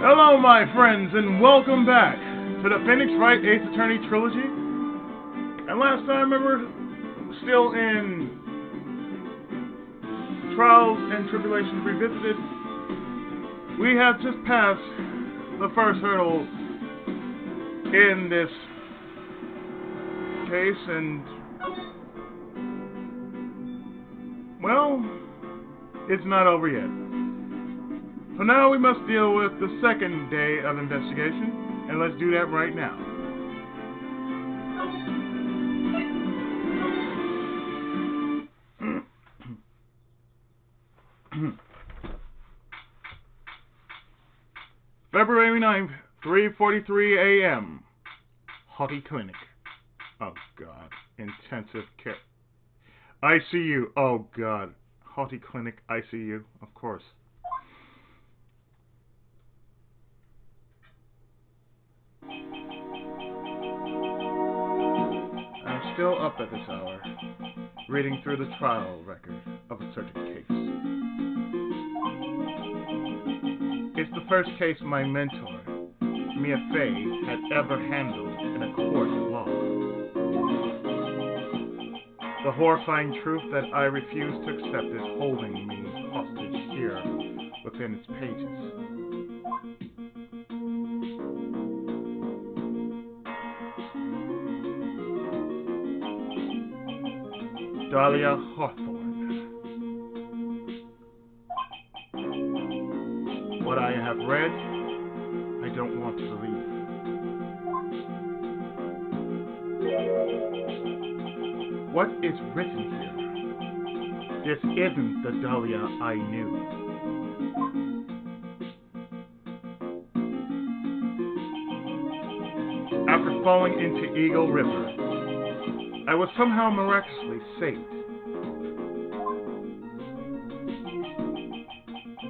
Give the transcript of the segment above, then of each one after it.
Hello, my friends, and welcome back to the Phoenix Wright Ace Attorney trilogy. And last time, remember, still in Trials and Tribulations Revisited, we have just passed the first hurdle in this case, and, well, it's not over yet. So now we must deal with the second day of investigation, and let's do that right now. February 9th, 3:43 a.m. Haughty Clinic. Oh God. Intensive care. ICU. Oh God. Haughty Clinic ICU. Of course. I'm still up at this hour, reading through the trial record of a certain case. It's the first case my mentor, Mia Fey, had ever handled in a court of law. The horrifying truth that I refuse to accept is holding me hostage here within its pages. Dahlia Hawthorne. What I have read, I don't want to believe. What is written here? This isn't the Dahlia I knew. After falling into Eagle River, I was somehow miraculously saved.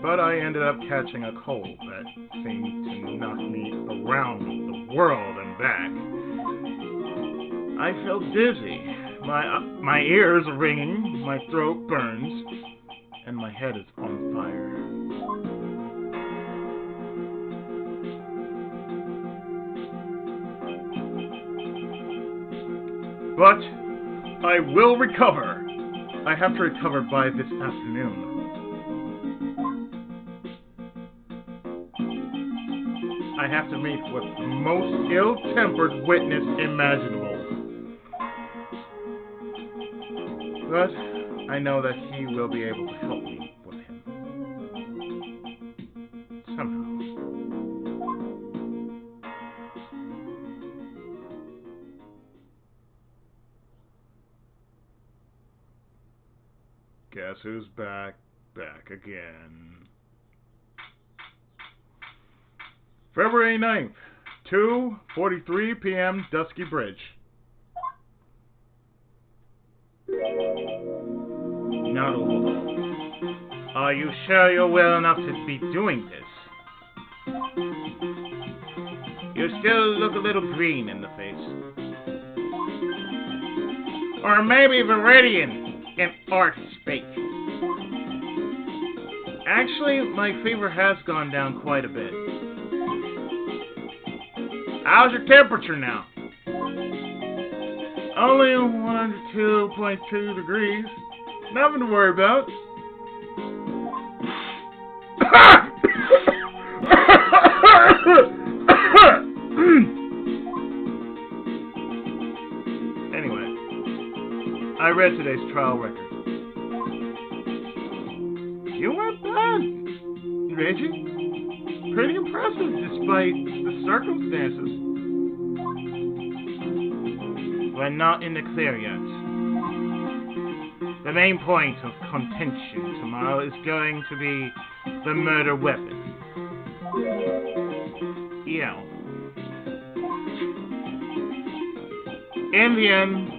But I ended up catching a cold that seemed to knock me around the world and back. I felt dizzy. My ears are ringing, my throat burns, and my head is on fire. But I will recover. I have to recover by this afternoon. I have to meet with the most ill-tempered witness imaginable. But I know that he will be able to help me with him. Somehow. Guess who's back again. February 9th, 2:43 p.m. Dusky Bridge. Not all. Are you sure you're well enough to be doing this? You still look a little green in the face. Or maybe Viridian in art speak. Actually, my fever has gone down quite a bit. How's your temperature now? Only 102.2 degrees. Nothing to worry about. Anyway, I read today's trial record. You weren't bad, Reiji. Pretty impressive despite the circumstances. We're not in the clear yet. The main point of contention tomorrow is going to be the murder weapon. Yeah. In the end,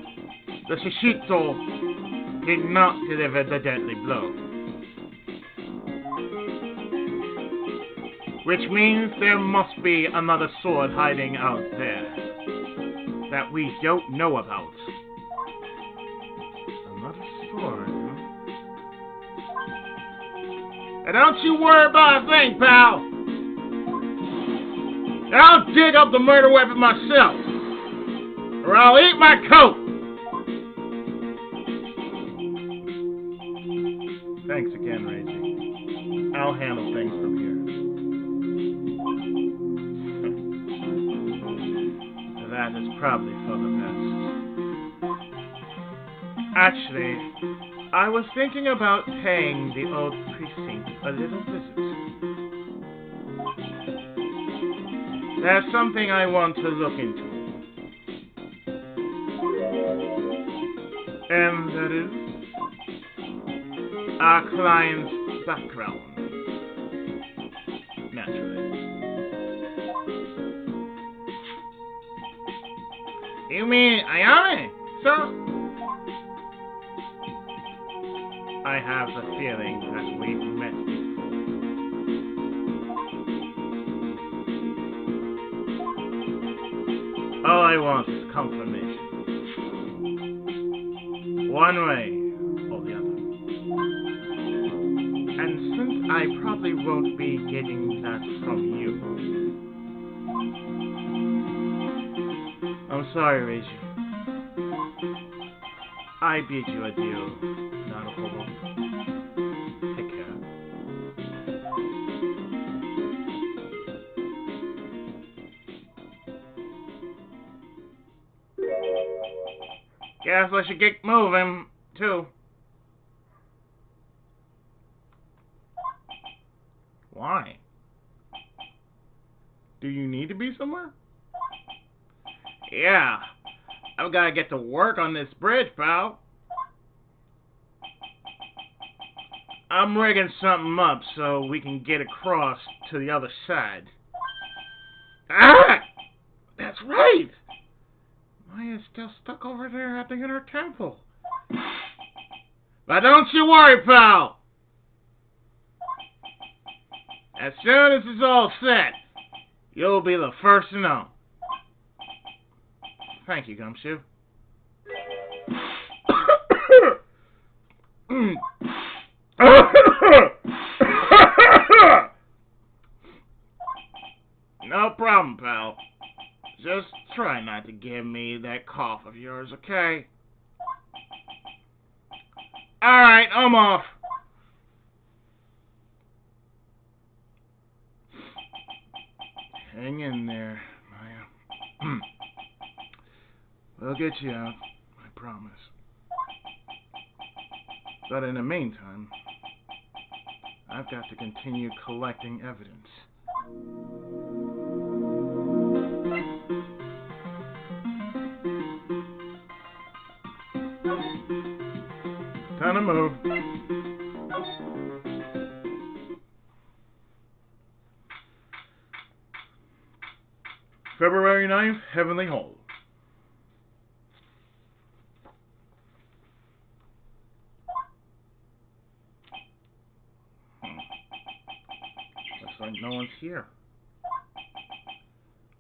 the Shishito did not deliver the deadly blow. Which means there must be another sword hiding out there that we don't know about. Another sword, huh? And don't you worry about a thing, pal! I'll dig up the murder weapon myself, or I'll eat my coat. Thanks again, Reiji. I'll handle things from here. That is probably for the best. Actually, I was thinking about paying the old precinct a little visit. There's something I want to look into. And that is our client's background. Naturally. You mean Ayame, sir? I have the feeling that we've met before. All I want is confirmation. One way or the other. And since I probably won't be getting that from you, I'm sorry, Reiji. I bid you adieu, Naruhodo. Take care. Guess I should get moving, too. Why? Do you need to be somewhere? Yeah. I've got to get to work on this bridge, pal. I'm rigging something up so we can get across to the other side. Ah! That's right! Maya's still stuck over there at the inner temple. But don't you worry, pal! As soon as it's all set, you'll be the first to know. Thank you, Gumshoe. No problem, pal. Just try not to give me that cough of yours, okay? Alright, I'm off. Hang in there, Maya. We'll get you out, I promise. But in the meantime, I've got to continue collecting evidence. Time to move. February 9th, Heavenly Hall. Looks like no one's here.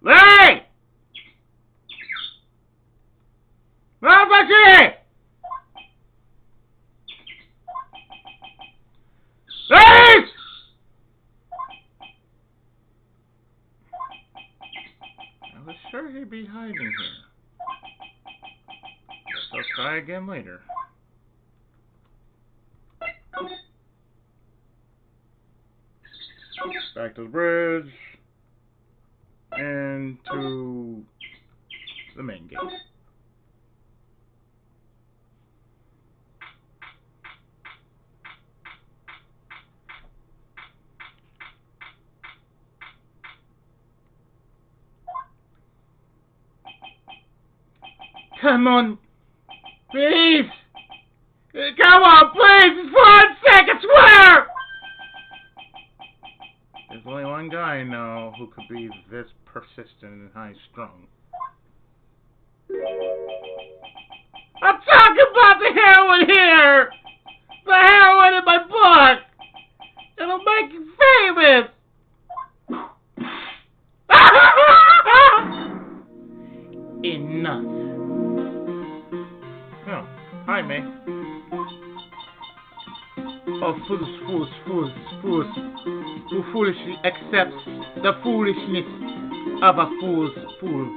Larry! Larry! Larry! I was sure he'd be hiding here. Guess I'll try again later. Back to the bridge. And to the main gate. Come on, please! Come on, please! It's 1 second, I swear! There's only one guy I know who could be this persistent and high-strung. I'm talking about the heroin here! The heroin in my book! It'll make you famous! Enough. Oh, hi, May. Oh, foolish, who foolishly accepts the foolishness of a fool's fool.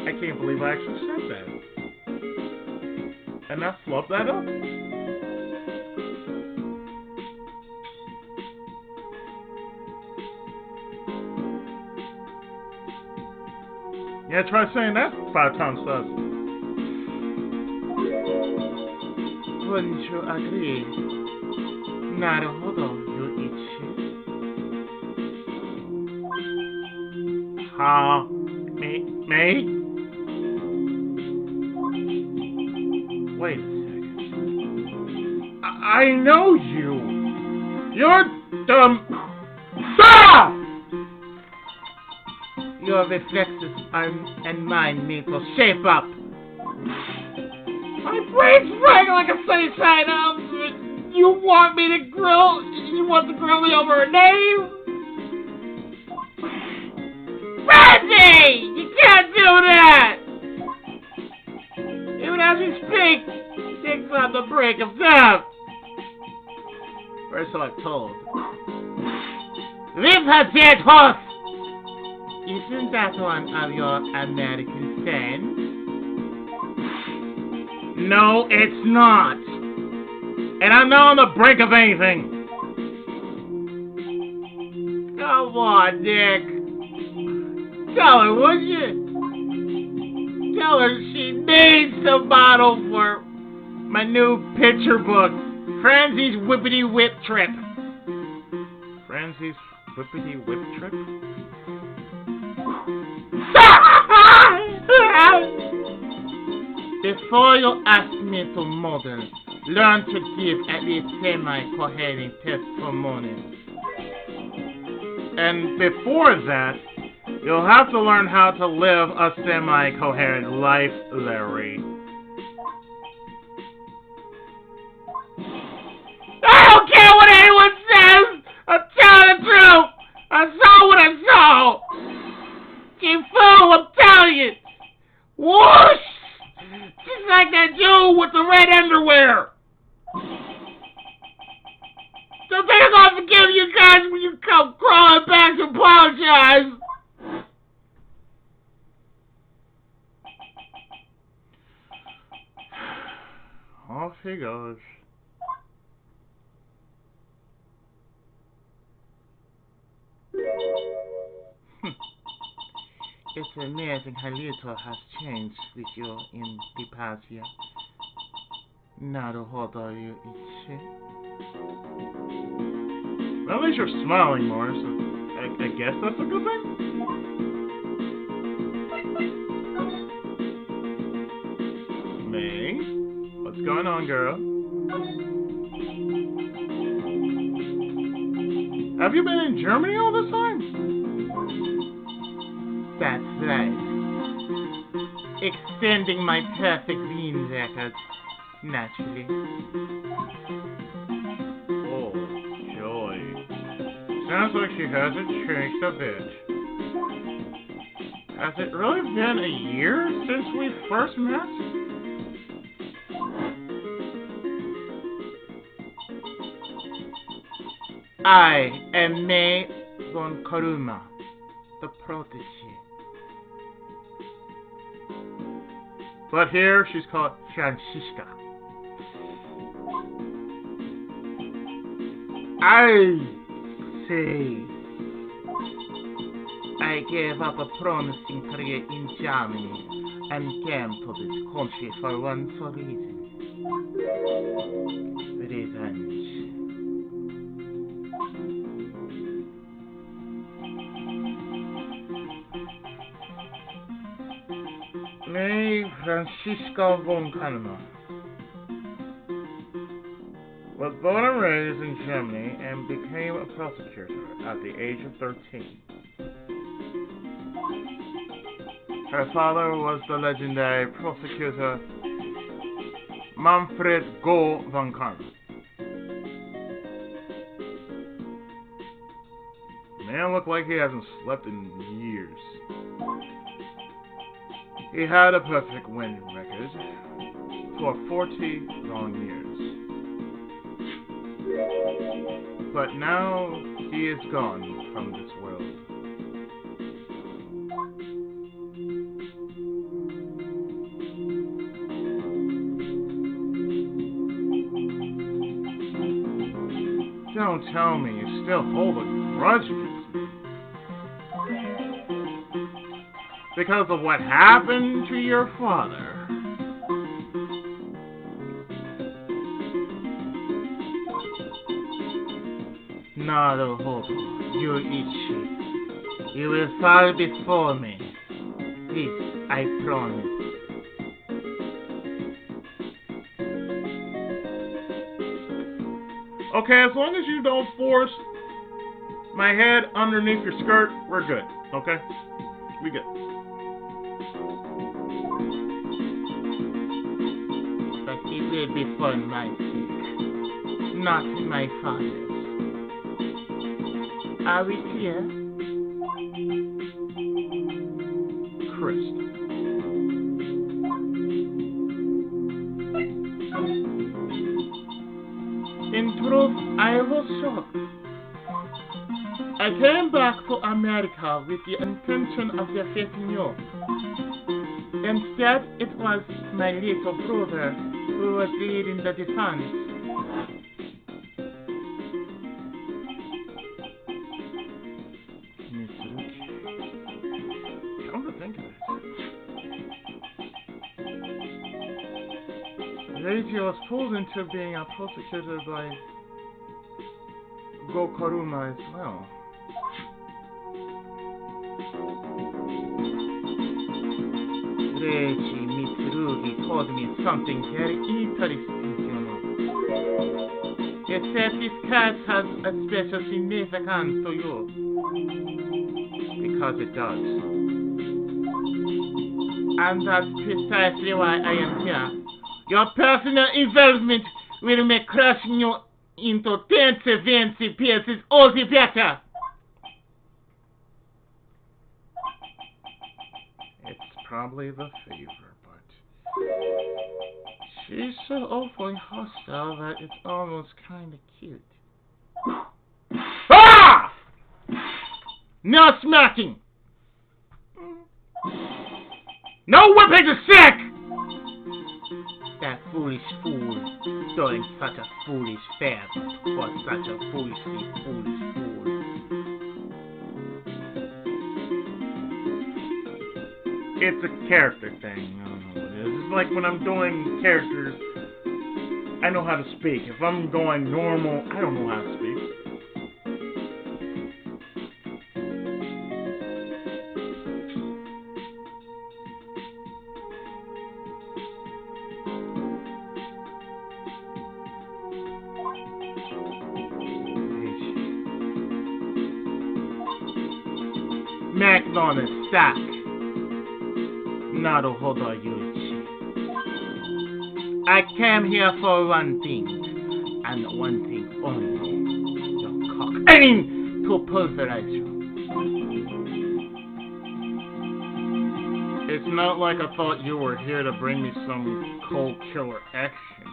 I can't believe I actually said that. And I flubbed that up. Yeah, try saying that 5 times fast. Wouldn't you agree? Naruhodo, Yuichi. May? Wait a second. I know you. You're dumb. Stop! Your reflexes and mine need to shape up. My brain's running like a sunny side up. You want me to grill? You want to grill me over a name? Reggie! You can't do that! Even as we speak, Dick's on the brink of death. Or so I'm told. Leave her dead horse! Isn't that one of your American sayings? No, it's not. And I'm not on the brink of anything. Come on, Dick. Tell her, would you? Tell her she needs the bottle for my new picture book, Franzie's Whippity Whip Trip. Franzie's Whippity Whip Trip? Before you ask me to model, learn to give at least semi-coherent testimony. And before that, you'll have to learn how to live a semi-coherent life, Larry. I don't care what anyone says! I'm telling the truth! I saw what I saw! You fool, I'm telling you! Whoosh! Just like that dude with the red underwear! Don't think I'm gonna forgive you guys when you come crawling back to apologize! Off he goes. It's amazing how little has changed with you in the past year. Naruhodo, Yuichi. Well, at least you're smiling more, so I guess that's a good thing? May? What's going on, girl? Have you been in Germany all this time? That's right. Extending my perfect lean record, naturally. Oh, joy. Sounds like she hasn't changed a bit. Has it really been a year since we first met? I am Mei von Karuma, the protege. But here she's called Francisca. I see. I gave up a promising career in Germany and came to this country for one sole reason. Revenge. Mei Francisca von Karuma was born and raised in Germany and became a prosecutor at the age of 13. Her father was the legendary prosecutor Manfred Go von Karma. Man looked like he hasn't slept in years. He had a perfect winning record for 40 long years. But now he is gone from this world. Don't tell me you still hold a grudge against me. Because of what happened to your father. Naruhodo, Yuichi. You will fall before me. This I promise. Okay, as long as you don't force my head underneath your skirt, we're good. Okay? We good. But it will be for my sake, not my father's. Are we clear? Crystal. In truth, I was shocked. I came back to America with the intention of defeating you. Instead, it was my little brother who was leading the defense. Come to think of it, Reiji was pulled into being a prosecutor by Gokaruma as well. Reiji Mitsurugi told me something very interesting, you know. He said this cat has a special significance to you. Because it does. And that's precisely why I am here. Your personal involvement will make crushing you into 10-20 pieces all the better. It's probably the fever, but she's so awfully hostile that it's almost kind of cute. Ah! No smacking! No whipping the sick! That foolish fool doing such a foolish fare for such a foolishly foolish fool. It's a character thing. I don't know what it is. It's like when I'm doing characters, I know how to speak. If I'm going normal, I don't know how to speak. McDonald's stack. Naruhodo Yuichi. I came here for one thing, and one thing only. Your cock. I mean, to pulverize you. It's not like I thought you were here to bring me some cold killer action.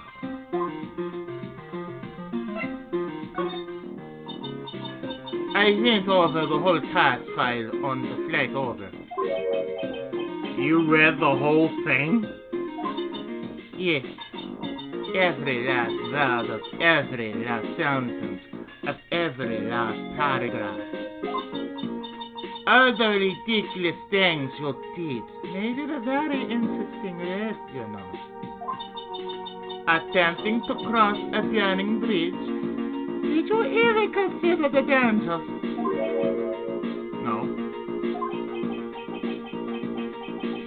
I went over the whole task file on the flight over. You read the whole thing? Yes. Every last word of every last sentence of every last paragraph. All the ridiculous things you did made it a very interesting read, you know. Attempting to cross a burning bridge. Did you even consider the dangers? No.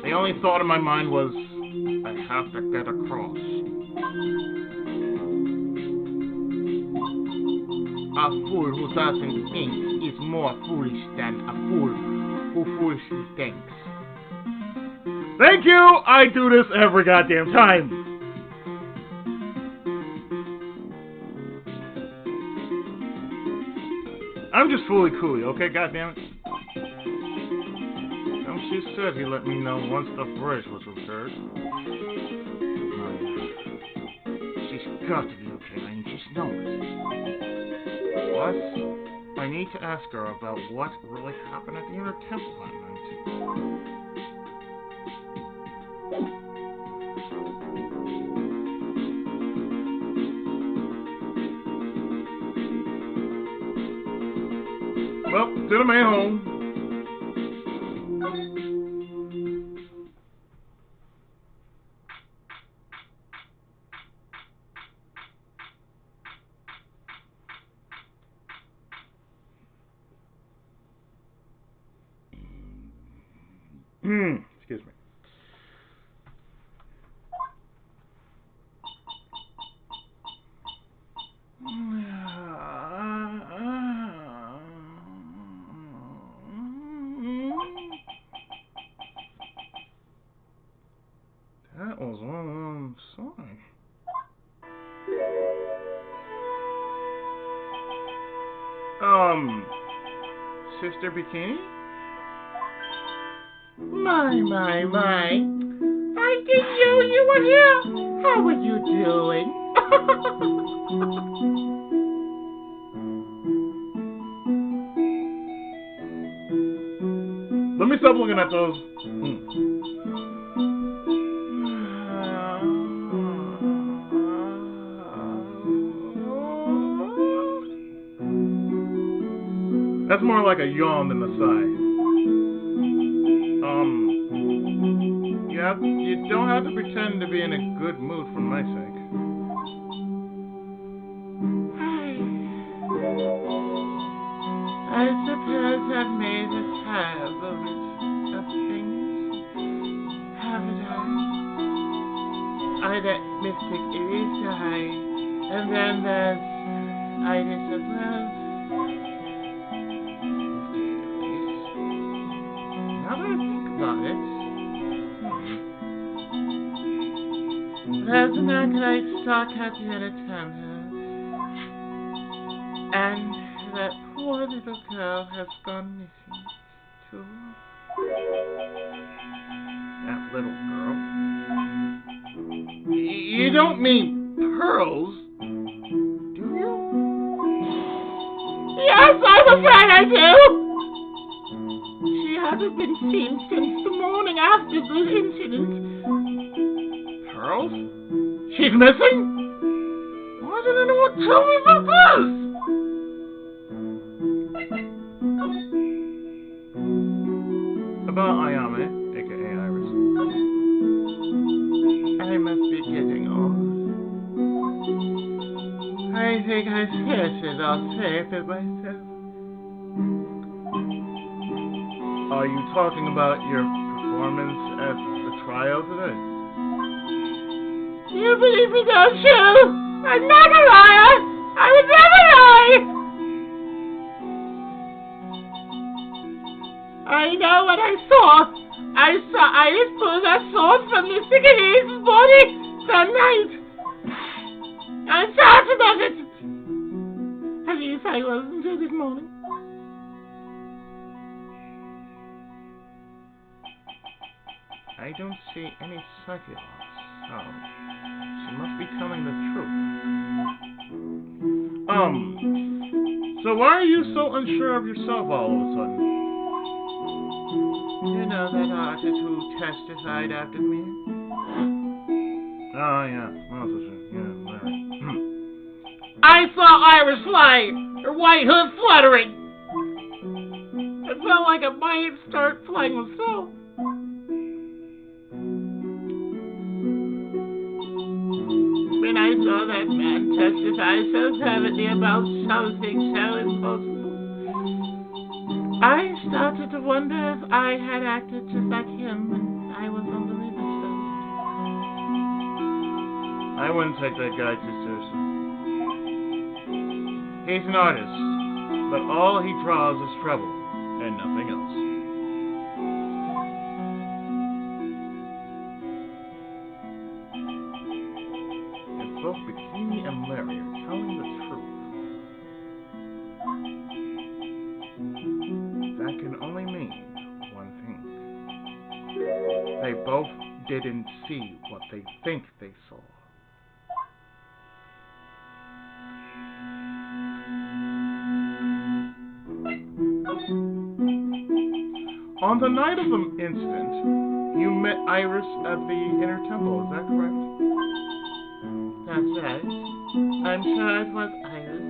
The only thought in my mind was, I have to get across. A fool who doesn't think is more foolish than a fool who foolishly thinks. Thank you! I do this every goddamn time! I'm just fully coolly, okay, goddammit? She said he let me know once the bridge was repaired. She's got to be okay, I just know it. Plus, I need to ask her about what really happened at the inner temple that night. Well, to the May home. Excuse me. That was one long song. Sister Bikini? My. I didn't know you were here. How are you doing? Let me stop looking at those. That's more like a yawn than a sigh. You don't have to pretend to be in a good mood for my sake. I suppose I've made a terrible of things, haven't I? That mystic Iris died, and then there's Iris as well. Now that I think about it, there's an acolyte stuck at the inner temple, and that poor little girl has gone missing, too. that little girl. You don't mean Pearls, do you? Yes, I'm afraid I do! She hasn't been seen since the morning after the incident. Pearls? She's missing? Why did anyone tell me about this? About Ayame, aka Iris. I must be getting old. I think I scarcely lost faith in myself. Are you talking about your performance at the trial today? You believe me, don't you? I'm not a liar! I would never lie! I know what I saw. I saw Iris pull that sword from Mr. Ganese's body that night. I'm certain of it. At least I was until this morning. I don't see any psychics, so she must be telling the truth. So why are you so unsure of yourself all of a sudden? You know that artist who testified after me? Oh, yeah. Well, yeah, Larry. I saw Iris fly, her white hood fluttering. It felt like I might start flying myself. When I saw that man testify so fervently about something so impossible, I started to wonder if I had acted just like him when I was on the riverside. I wouldn't take that guy too seriously. He's an artist, but all he draws is trouble and nothing else. If both Bikini and Larry are telling the truth, that can only mean one thing. They both didn't see what they think they saw. On the night of the incident, you met Iris at the inner temple, is that correct? That's right. I'm sure it was Iris.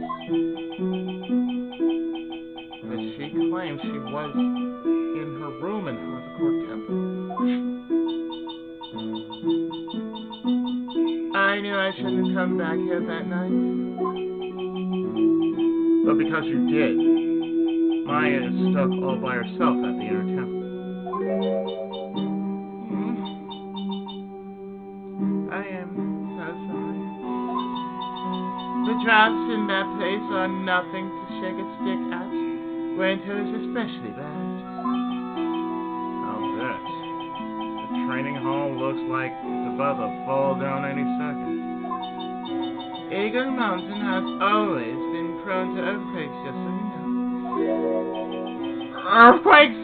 But she claims she was in her room in Harcourt Temple. I knew I shouldn't come back here that night. But because you did, Maya is stuck all by herself at the inner temple. I am so sorry. The drafts in that place are nothing to shake a stick at. Winter is especially bad. I'll bet. The training hall looks like it's about to fall down any second. Eagle Mountain has always been prone to earthquakes, just so you know. Earthquakes?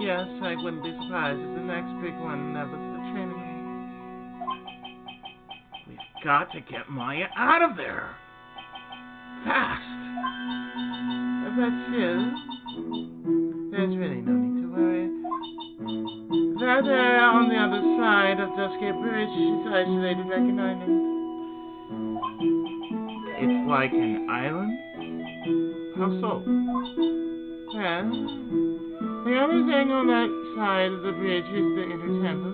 Yes, I wouldn't be surprised if the next big one was the training hall. We've got to get Maya out of there. Fast. But still, there's really no need to worry. Right there on the other side of Dusky Bridge, she's isolated like an island. It's like an island? How so? Well, the only thing on that side of the bridge is the inner temple.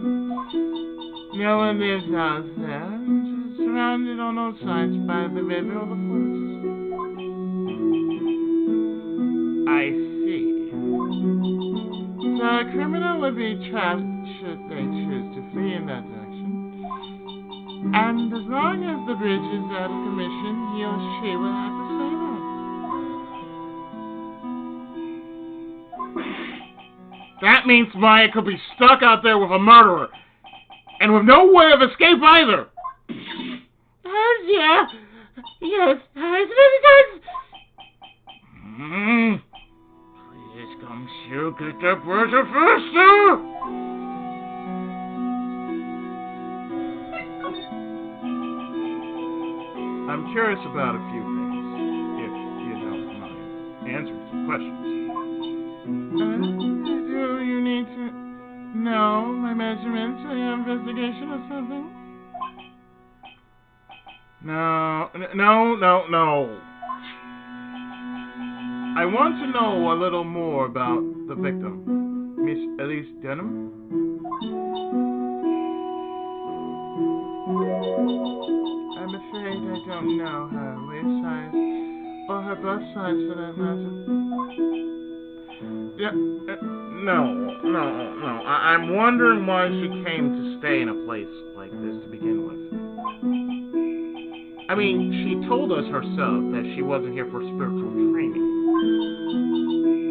No one lives out there. It's surrounded on all sides by the river or the forest. I see. So a criminal would be trapped should they choose to flee in that direction. And as long as the bridge is out of commission, he or she will have to stay there. That means Maya could be stuck out there with a murderer. And with no way of escape either. Oh, yeah. Yes, it's very good. Please come shoot, get that pressure faster! I'm curious about a few things, if you don't mind answering some questions. Do you need to know my measurements for your investigation or something? No. I want to know a little more about the victim, Miss Elise Denham. I'm afraid I don't know her waist size, or her bust size for that matter. Yeah, no. I'm wondering why she came to stay in a place like this to begin with. I mean, she told us herself that she wasn't here for spiritual training.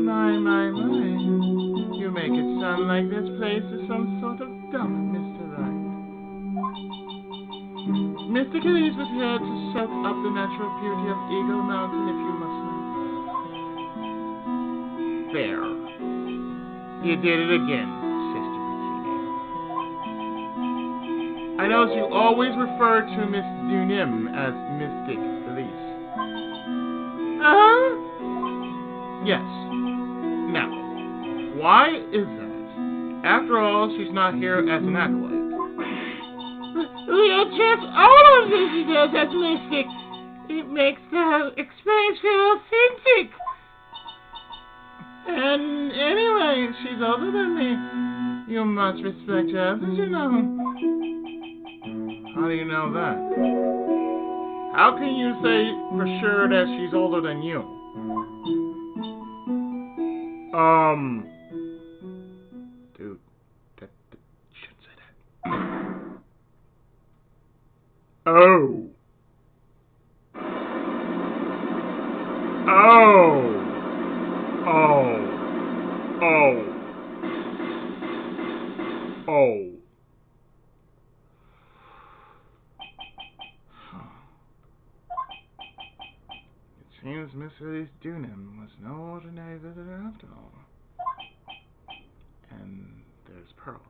My. You make it sound like this place is some sort of dump, Mr. Wright. Mr. Kelly's was here to soak up the natural beauty of Eagle Mountain, if you must know. There. You did it again, Sister Bikini. I notice you always refer to Miss Dunim as Mystic Elise. Yes. Now, why is that? After all, she's not here as an acolyte. We address all of visitors as mystic. It makes the experience feel authentic. And anyway, she's older than me. You must respect her, don't you know? How do you know that? How can you say for sure that she's older than you? Dude, that you shouldn't say that. Oh. It seems Miss Elise Dunham was no ordinary visitor after all. And there's Pearls.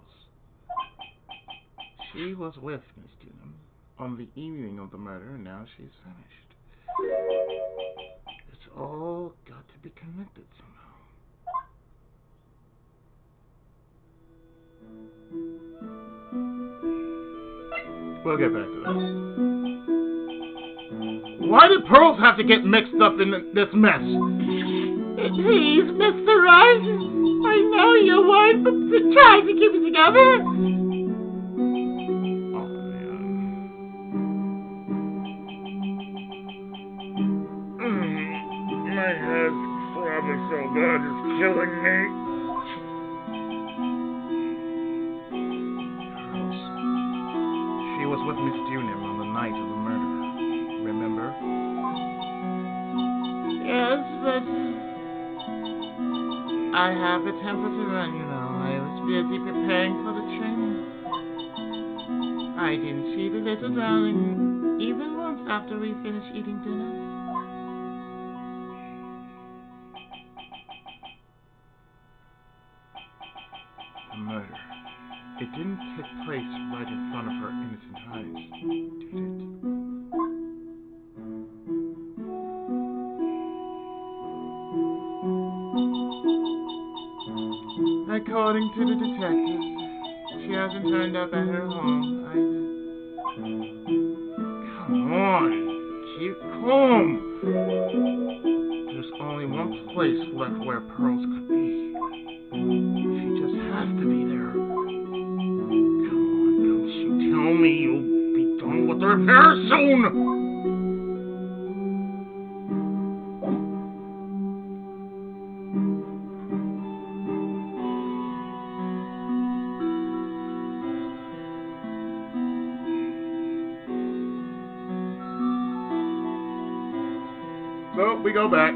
She was with Miss Dunham on the evening of the murder, and now she's vanished. It's all got to be connected somehow. We'll get back to that. Why did pearls have to get mixed up in this mess? Please, Mr. Wright, I know you want to try to keep it together. Oh, man. My head's throbbing so bad, it's killing me. Pearls. She was with Miss Dunham on the night of the murder. Remember? Yes, but I have a temper to run, you know. I was busy preparing for the training. I didn't see the little darling even once after we finished eating dinner. The murder. It didn't take place right in front of her innocent eyes, did it? According to the detective, she hasn't turned up at her home either. Come on, keep calm. There's only one place left where pearls could be. She just has to be there. Come on, don't you tell me you'll be done with the repair soon. So we go back.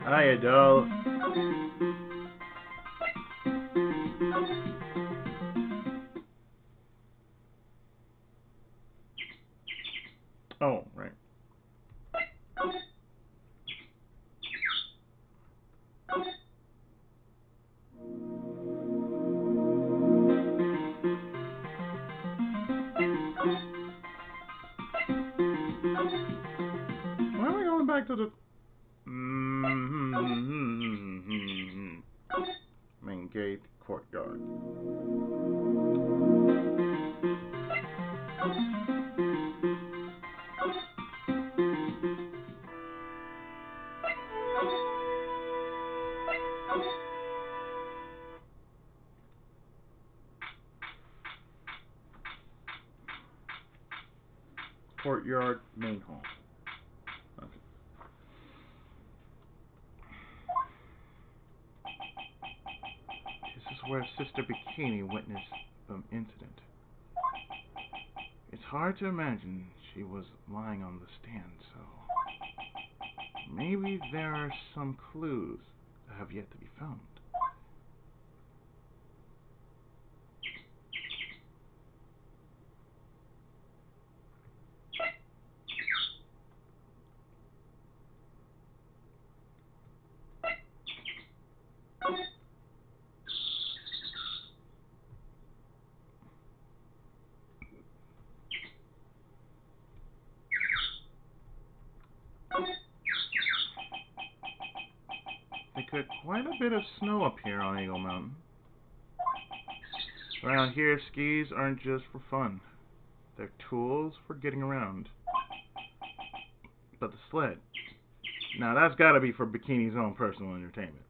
Hiya, doll. Oh, right. Why are we going back to the main gate courtyard? Courtyard, main hall. Okay. This is where Sister Bikini witnessed the incident. It's hard to imagine she was lying on the stand, so maybe there are some clues that have yet to be found. They got quite a bit of snow up here on Eagle Mountain. Around here, skis aren't just for fun. They're tools for getting around. But the sled, now that's got to be for Bikini's own personal entertainment.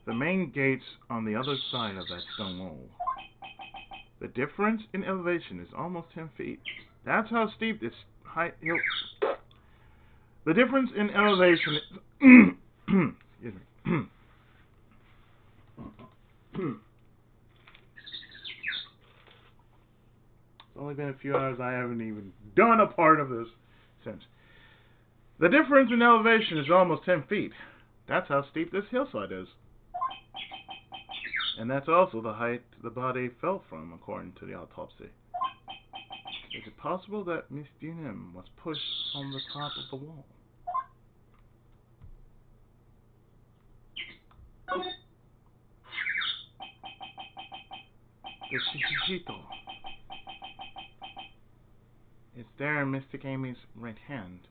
The main gate's on the other side of that stone wall. The difference in elevation is almost 10 feet. That's how steep this height hill. The difference in elevation is excuse me. It's only been a few hours. I haven't even done a part of this since. The difference in elevation is almost 10 feet. That's how steep this hillside is. And that's also the height the body fell from, according to the autopsy. Is it possible that Miss Dunham was pushed from the top of the wall? The Shishito. It's there in Mystic Amy's right hand.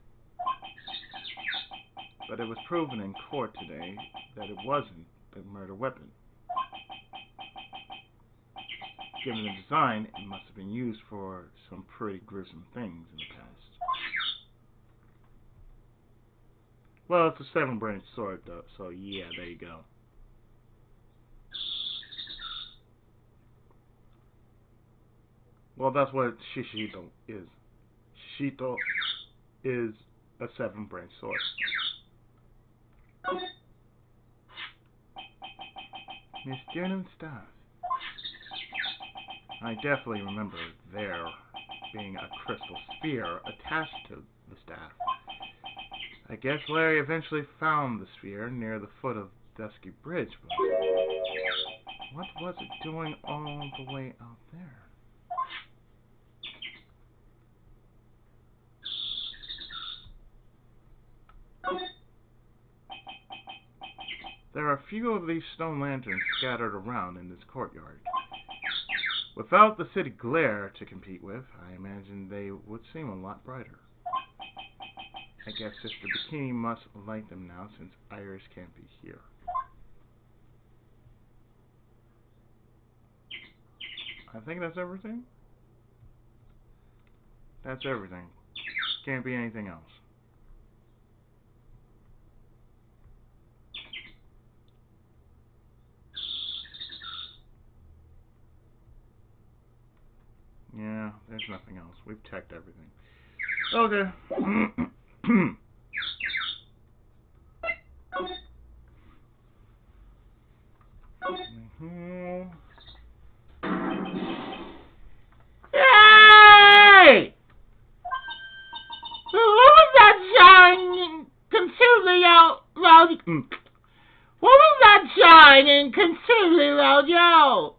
But it was proven in court today that it wasn't the murder weapon. Given the design, it must have been used for some pretty gruesome things in the past. Well, it's a 7-branched sword, though, so yeah, there you go. Well, that's what Shishito is. Shishito is a 7-branched sword. Miss Dunham's staff. I definitely remember there being a crystal sphere attached to the staff. I guess Larry eventually found the sphere near the foot of Dusky Bridge, but what was it doing all the way out there? There are a few of these stone lanterns scattered around in this courtyard. Without the city glare to compete with, I imagine they would seem a lot brighter. I guess Sister Bikini must light them now since Iris can't be here. I think that's everything. That's everything. Can't be anything else. Yeah, there's nothing else. We've checked everything. Okay. Hey! What was that shine considerably loud? What was that shine and considerably loud yell?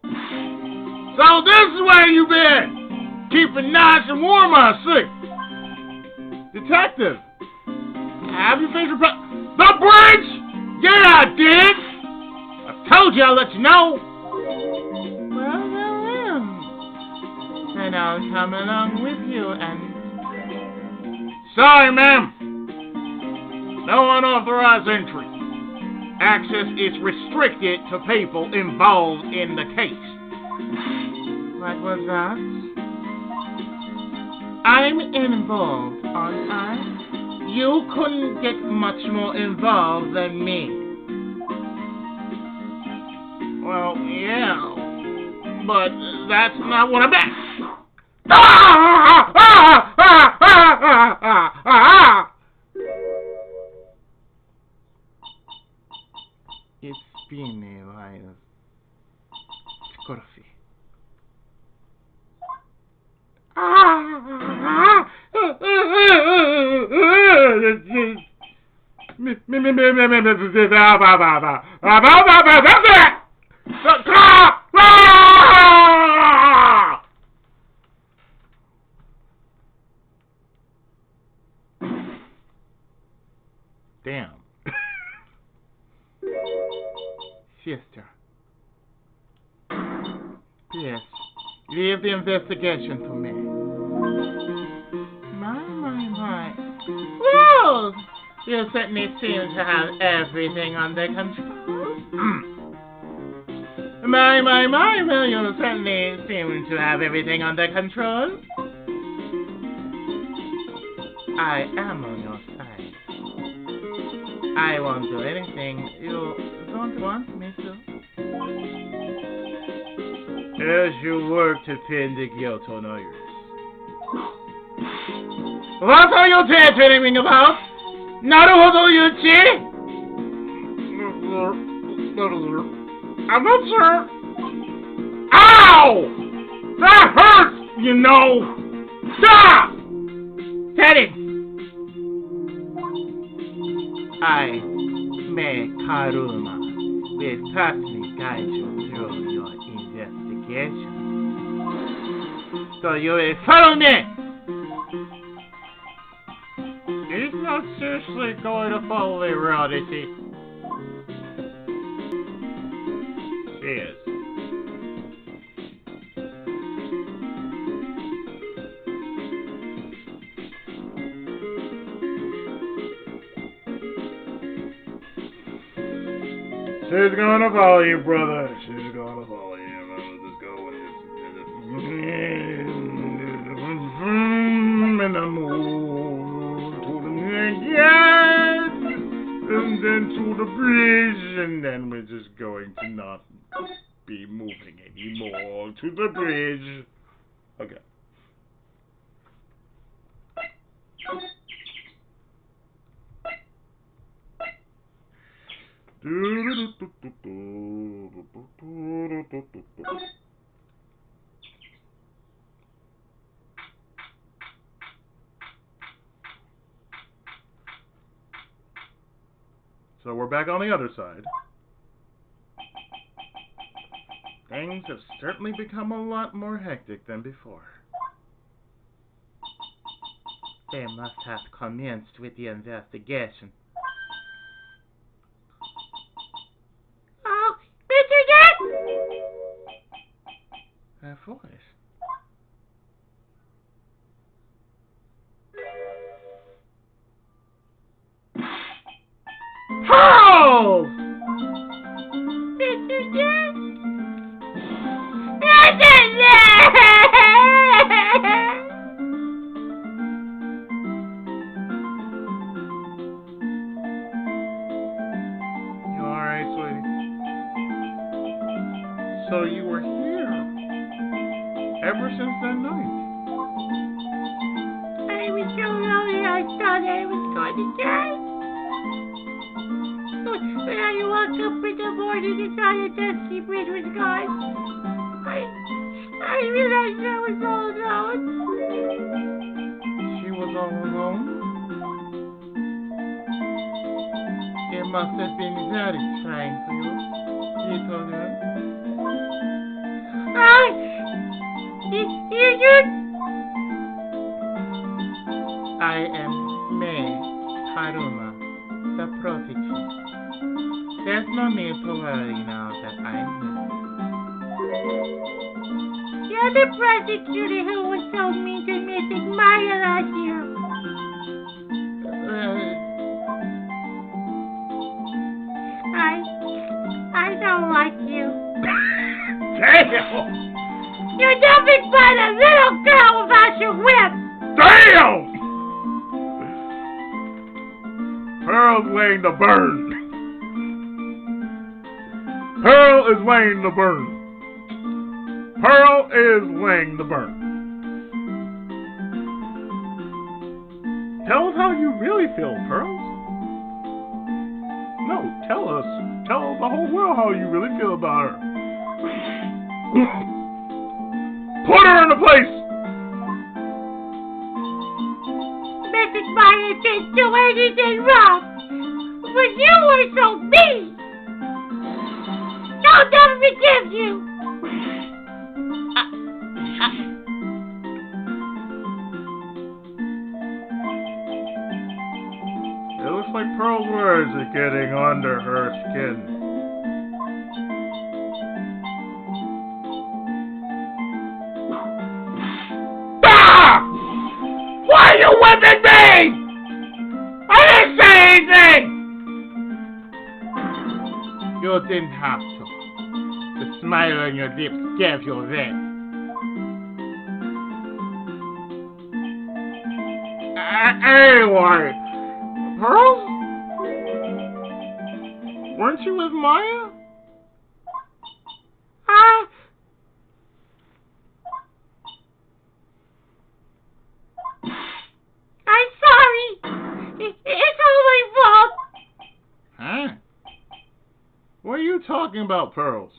So this is where you been! Keeping nice and warm, I see. Detective, have you finished the bridge? Yeah, I did. I told you I'll let you know. Well, then I'll come along with you and... Sorry, ma'am. No unauthorized entry. Access is restricted to people involved in the case. What was that? I'm involved, aren't I? You couldn't get much more involved than me. Well, yeah, but that's not what I meant. It's been a while. Scurfy. Damn. Sister. Yes. Leave the investigation to me. My. Well, you certainly seem to have everything under control. My. Well, you certainly seem to have everything under control. I am on your side. I won't do anything you don't want me to. As you work to pin the guilt on Iris. What are you daydreaming about? Naruhodo Yuchi? I'm not sure. Ow! That hurts, you know! Stop! Steady! I, Mei Karuma, will personally guide you through your investigation. So you will follow me! not seriously going to follow me around, is he? He is. She's gonna follow you, brother. She's gonna follow you. Let's just go with this. And I move to the yes, and then to the bridge, and then we're just going to not be moving anymore to the bridge. Okay. So we're back on the other side. Things have certainly become a lot more hectic than before. They must have commenced with the investigation. Oh, Mr. Jack! That voice. Pearls! Mr. Jack! Mr. Jack! You alright, sweetie? So you were here ever since that night? I was so lonely I thought I was going to die. When I woke up in the morning and saw the dusty bridge was gone, I realized I was all alone. She was all alone? It must have been very trying for you. You told her. I am Mei Haruma, the protege. There's no need to worry now that I'm here. You're the prosecutor who was so mean to Mrs. Maya last year. I don't like you. Damn! You're nothing but a little girl without your whip. Damn! Pearl's laying the burn. Pearl is laying the burn. Pearl is laying the burn. Tell us how you really feel, Pearl. No, tell us. Tell the whole world how you really feel about her. Put her in the place! Mrs. Maya didn't do anything wrong, but you were so mean. I'll never forgive you. It looks like Pearl's words are getting under her skin. Ah! Why are you whipping me? I didn't say anything. You didn't have to. The smile on your lips gave you that. Anyway, Pearl? Weren't you with Maya? I'm sorry. It's all my fault. Huh? What are you talking about, Pearls?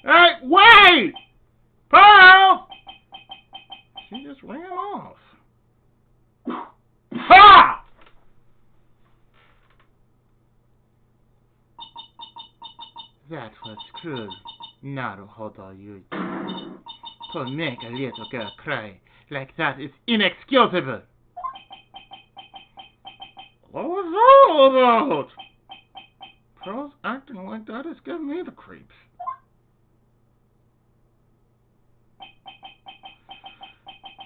Hey, wait! Pearl! She just ran off. Ha! true. Naruhodo Yuichi. To make a little girl cry like that is inexcusable. What was that all about? Girls acting like that is giving me the creeps.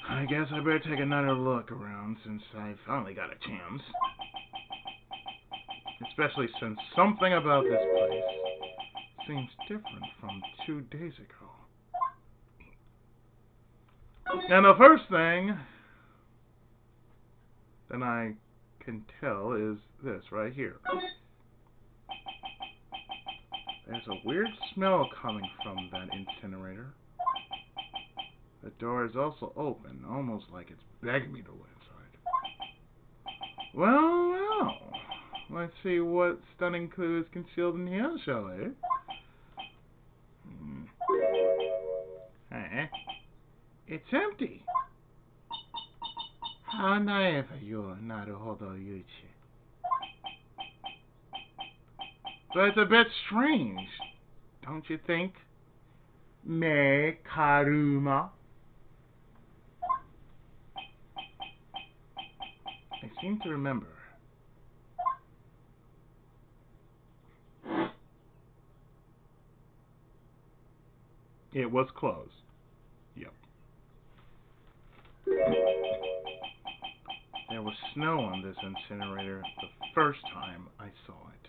I guess I better take another look around since I finally got a chance. Especially since something about this place seems different from 2 days ago. And the first thing that I can tell is this right here. There's a weird smell coming from that incinerator. The door is also open, almost like it's begging me to go inside. Well, let's see what stunning clue is concealed in here, shall we? It's empty. How naive you are, Naruhodo Yuichi. But it's a bit strange, don't you think? Me Karuma. I seem to remember. It was closed. Yep. There was snow on this incinerator the first time I saw it.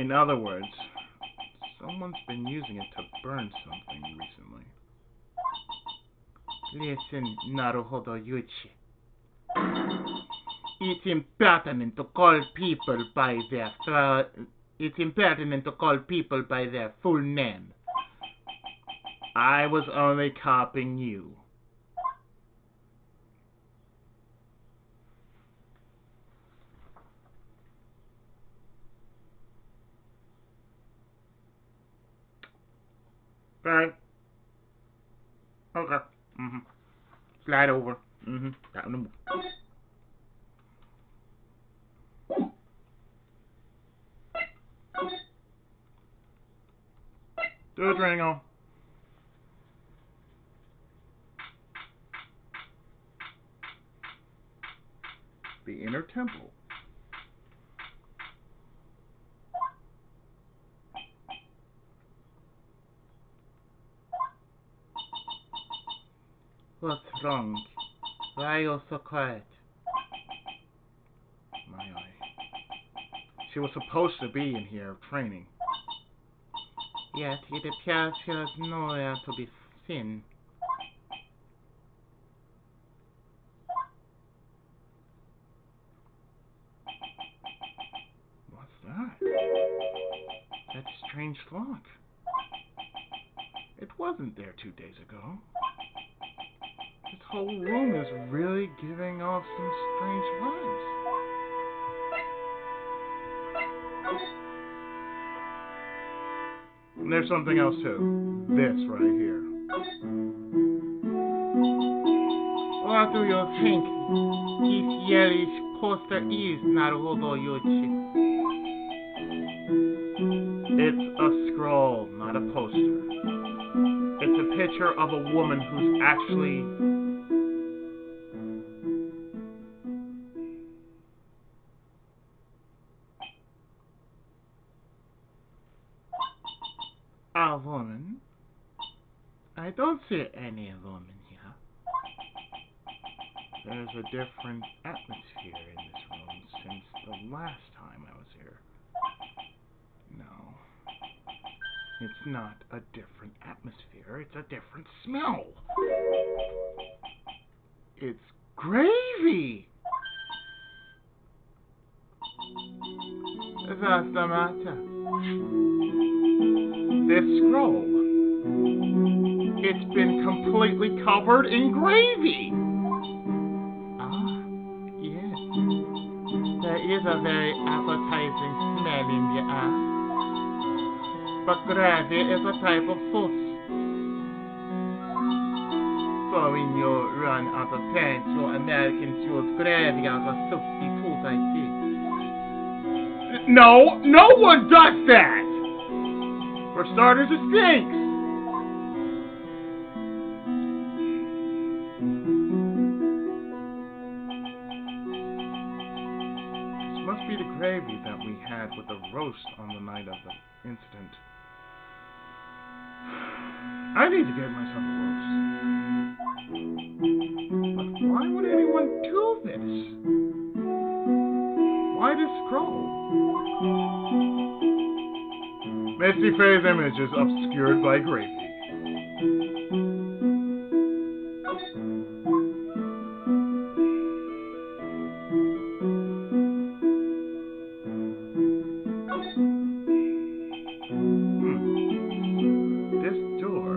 In other words, someone's been using it to burn something recently. Listen, Naruhodo Yuichi. It's impertinent to call people by their full name. I was only copying you. Right. Okay. Slide over. Got them. Do it, Ringo. The inner temple. What's wrong? Why are you so quiet? Mayoi. She was supposed to be in here training. Yet it appears she is nowhere to be seen. What's that? That strange lock. It wasn't there 2 days ago. This whole room is really giving off some strange vibes. And there's something else too. This right here. What do you think this yellowish poster is, Naruhodo Yuichi? It's a scroll, not a poster. It's a picture of a woman who's actually... A woman? I don't see any woman here. There's a different atmosphere in this room since the last time I was here. No. It's not a different atmosphere, it's a different smell. It's gravy! What's the matter? This scroll. It's been completely covered in gravy! Ah, yes. There is a very appetizing smell in the air. But gravy is a type of sauce. before when you run out of pants, your Americans use gravy as a substitute, I think. No, no one does that! For starters, it stinks! This must be the gravy that we had with the roast on the night of the incident. I need to get myself a roast. But why would anyone do this? Why this scroll? Misty Faye's image is obscured by gravy. This door.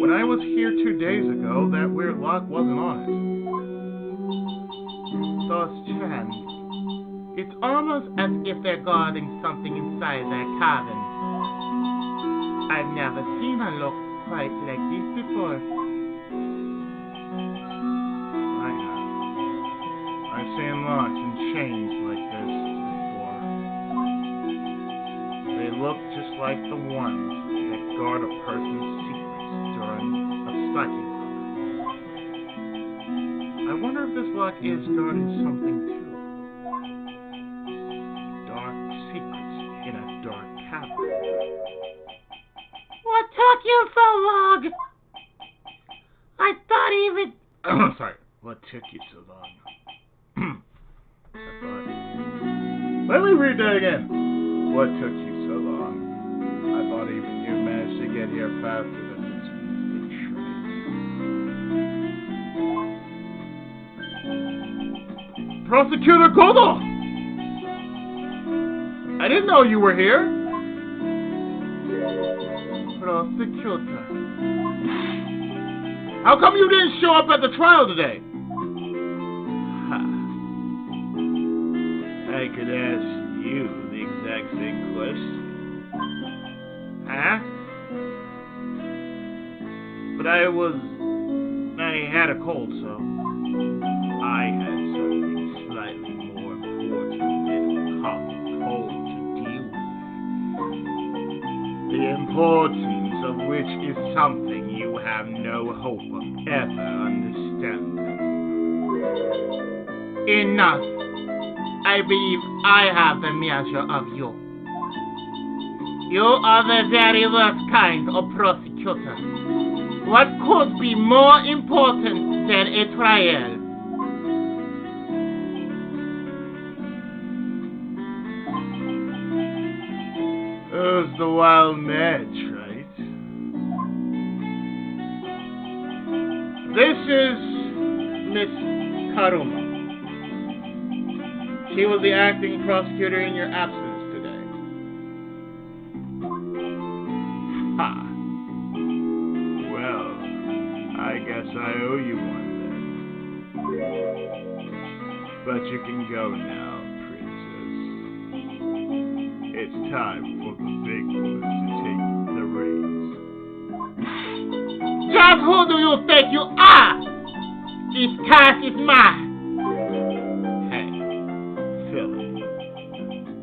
When I was here 2 days ago, that weird lock wasn't on it. Those chants. It's almost as if they're guarding something inside their cabin. I've never seen her look quite like this before. I have. I've seen locks and chains like this before. They look just like the ones that guard a person's secrets during a psychic look. I wonder if this lock is guarding something too. Dark secrets in a dark cavern. What took you so long? I thought even... Sorry. What took you so long? Let me read that again. What took you so long? I thought even you managed to get here faster than this train. Prosecutor Godo! I didn't know you were here. Prosecutor. How come you didn't show up at the trial today? Ha. I could ask you the exact same question. Huh? But I had a cold, so I had something slightly more important than a common cold to deal with. The importance of which is something you have no hope of ever understanding. Enough. I believe I have the measure of you. You are the very worst kind of prosecutor. What could be more important than a trial? It was the wild match, right? This is Miss Karuma. She was the acting prosecutor in your absence today. Ha! Well, I guess I owe you one then. But you can go now, princess. It's time for the big ones to take the reins. Just who do you think you are? This case is mine. Hey, Philly.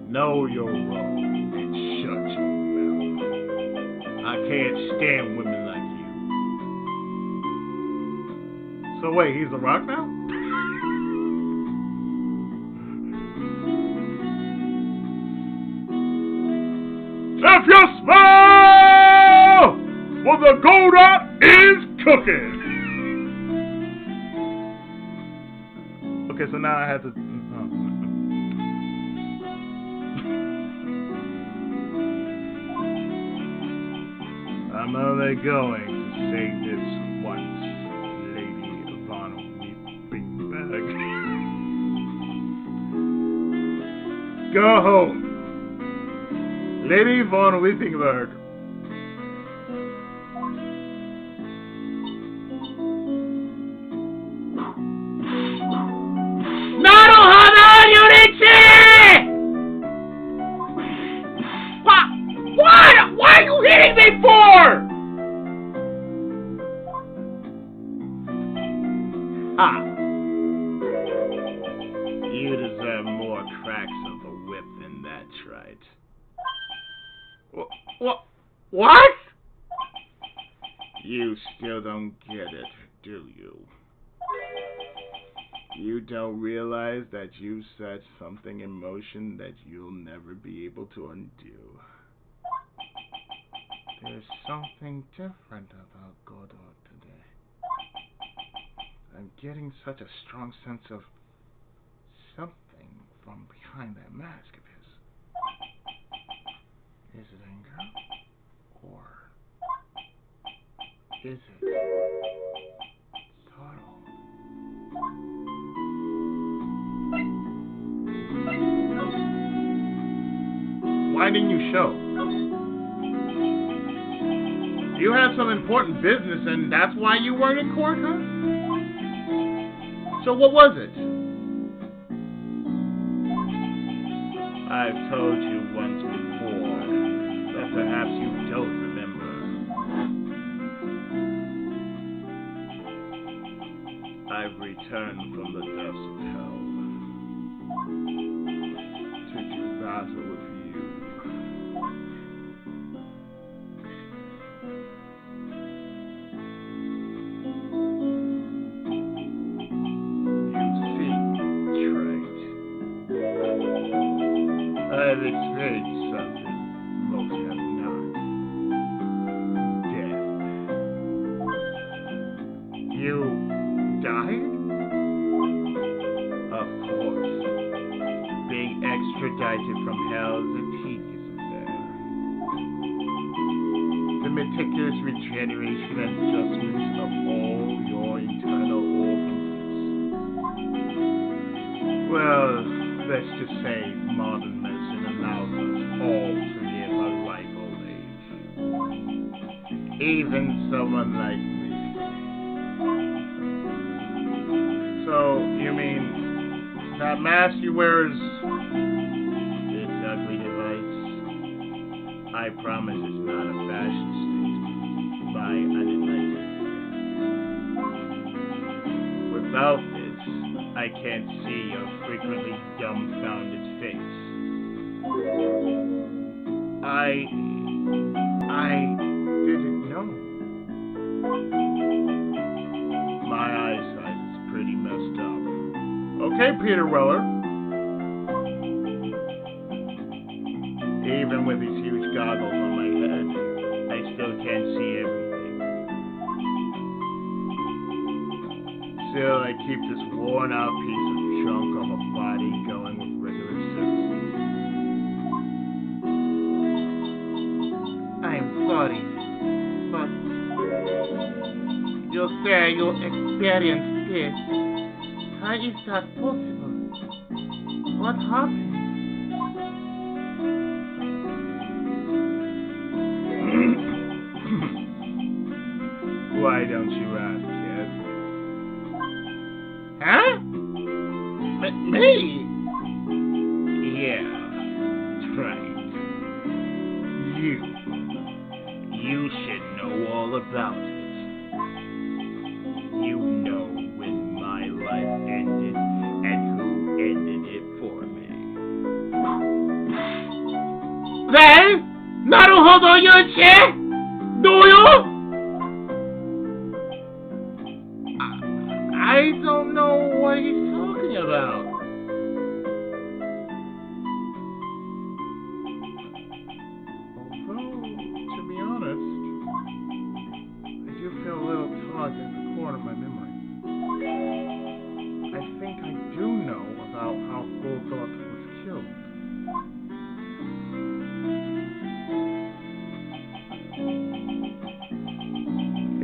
Know your role and shut your mouth. I can't stand women like you. So wait, he's a rock now? If you smell what the Golda is cooking. Okay, so now I have to. I'm only going to say this once, Lady Ivana Weeping Bag. Go home. Lady Ivana Weeping Bag. What are you hitting me for? You deserve more cracks of the whip than that, Wright. What? You still don't get it, do you? You don't realize that you set something in motion that you'll never be able to undo. There's something different about Godot today. I'm getting such a strong sense of something from behind that mask of his. Is it anger? Or is it sorrow? Why didn't you show? You had some important business and that's why you weren't in court, huh? So what was it? I've told you once before, but perhaps you don't remember. I've returned from the depths of hell to do battle with you. I've experienced something most have not. Death. You died? Of course. Being extradited from hell is a tedious affair. The meticulous regeneration and adjustments of all your internal organs. Well, let's just say modern medicine allows us all to live a ripe old age. Even someone like me. So, you mean that mask you wear is this ugly device? I promise it's not a fashion statement by unenlightened hands. Without this, I can't see your frequently dumbfounded face. I didn't know. My eyesight is pretty messed up. Okay, Peter Weller. Even with these huge goggles on my head, I still can't see everything. Still, I keep this worn-out piece of junk of a body going with regular services. I'm sorry, but you say you experienced this. How is that possible? What happened? Why don't you ask, kid? Huh? Me? Yeah, right. You should know all about it. You know when my life ended and who ended it for me. Well, Naruhodo Yuchi? Do you? I don't know what he's talking about. Although, to be honest, I do feel a little tugged at the core of my memory. I think I do know about how Goldthorpe was killed.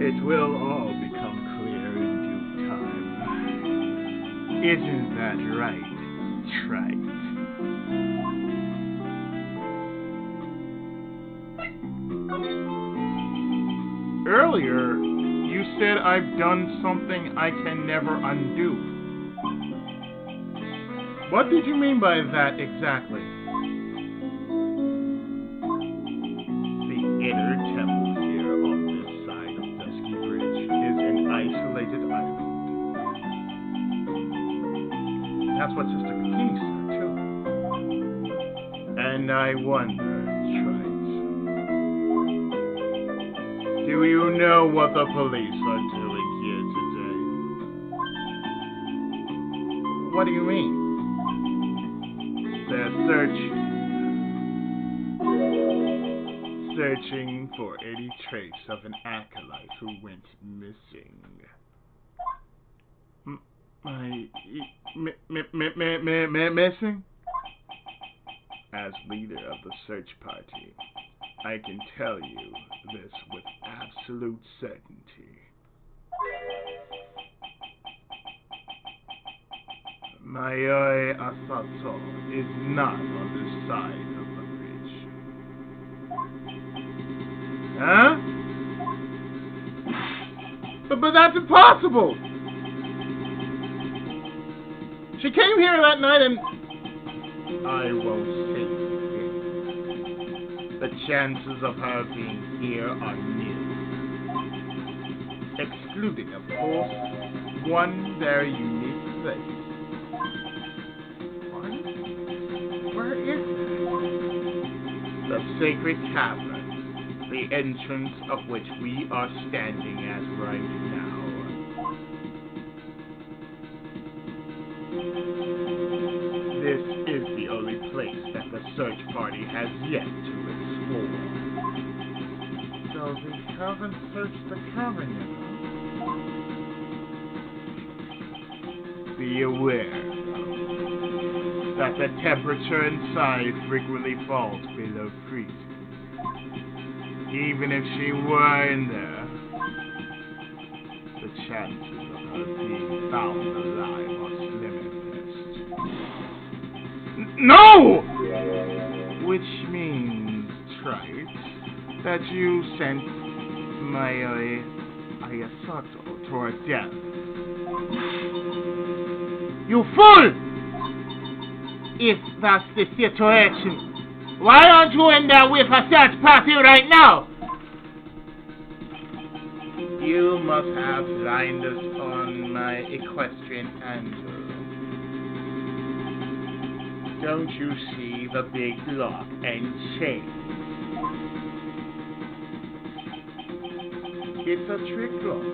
It will all become clear in due time. Isn't that right, Trite? Earlier, you said I've done something I can never undo. What did you mean by that exactly? The inner temple here on this side of Dusky Bridge is an isolated island. That's what Sister Kakini said, too. And I wonder, Trite, do you know what the police are doing here today? What do you mean? They're searching for any trace of an acolyte who went missing. Missing? As leader of the search party, I can tell you this with absolute certainty. Mayoi Asato is not on this side of the bridge. Huh? But that's impossible! She came here that night and... I won't say it. The chances of her being here are nil. Excluding, of course, one very unique place. What? Where is it? The sacred cavern, the entrance of which we are standing at right now. This is the only place that the search party has yet to explore. So they haven't searched the cavern yet. Be aware, though, that the temperature inside frequently falls below freezing. Even if she were in there, the chances of her being found alive are slim at best. No! Which means, Trite, that you sent Mayoi Ayasato to her death. You fool! If that's the situation, why aren't you in there with a search party right now? You must have blinders on, my equestrian angel. Don't you see the big lock and chain? It's a trick lock.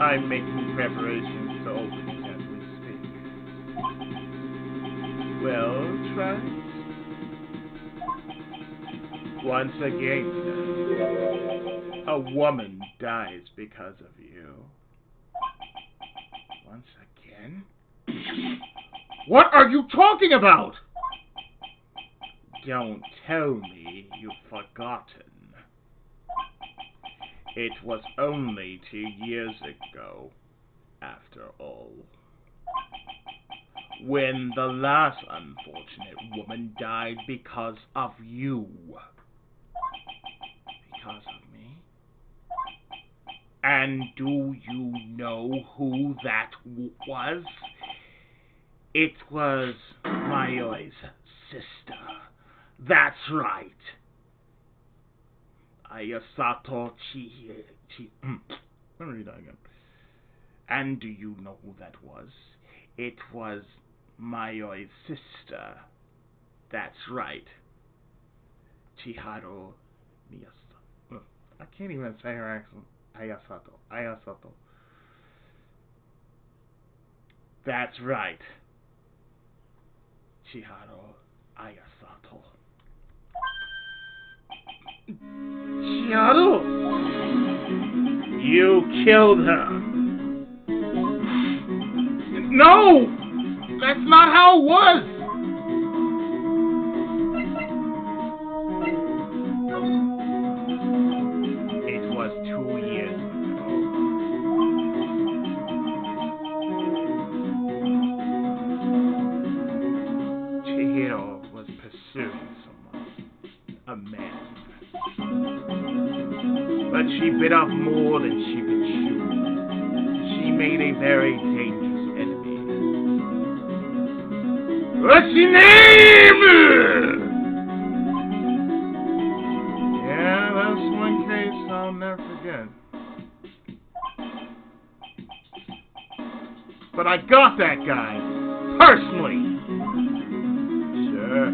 I'm making preparations to open it as we speak. Well, try. Once again, a woman dies because of you. Once again? What are you talking about? Don't tell me you've forgotten. It was only 2 years ago, after all, when the last unfortunate woman died because of you. Because of me? And do you know who that was? It was Mayoi's sister. That's right. Ayasato let me read that again. And do you know who that was? It was Mayoi's sister. That's right. Chiharu Miyasato. I can't even say her accent. Ayasato. That's right. Chiharu Ayasato. Chiharu! You killed her. No! That's not how it was! It was 2 years ago. Chihiro was pursuing someone, a man. But she bit off more than she could chew. She made a very dangerous enemy. What's your name? Yeah, that's one case I'll never forget. but I got that guy. Personally. Sure.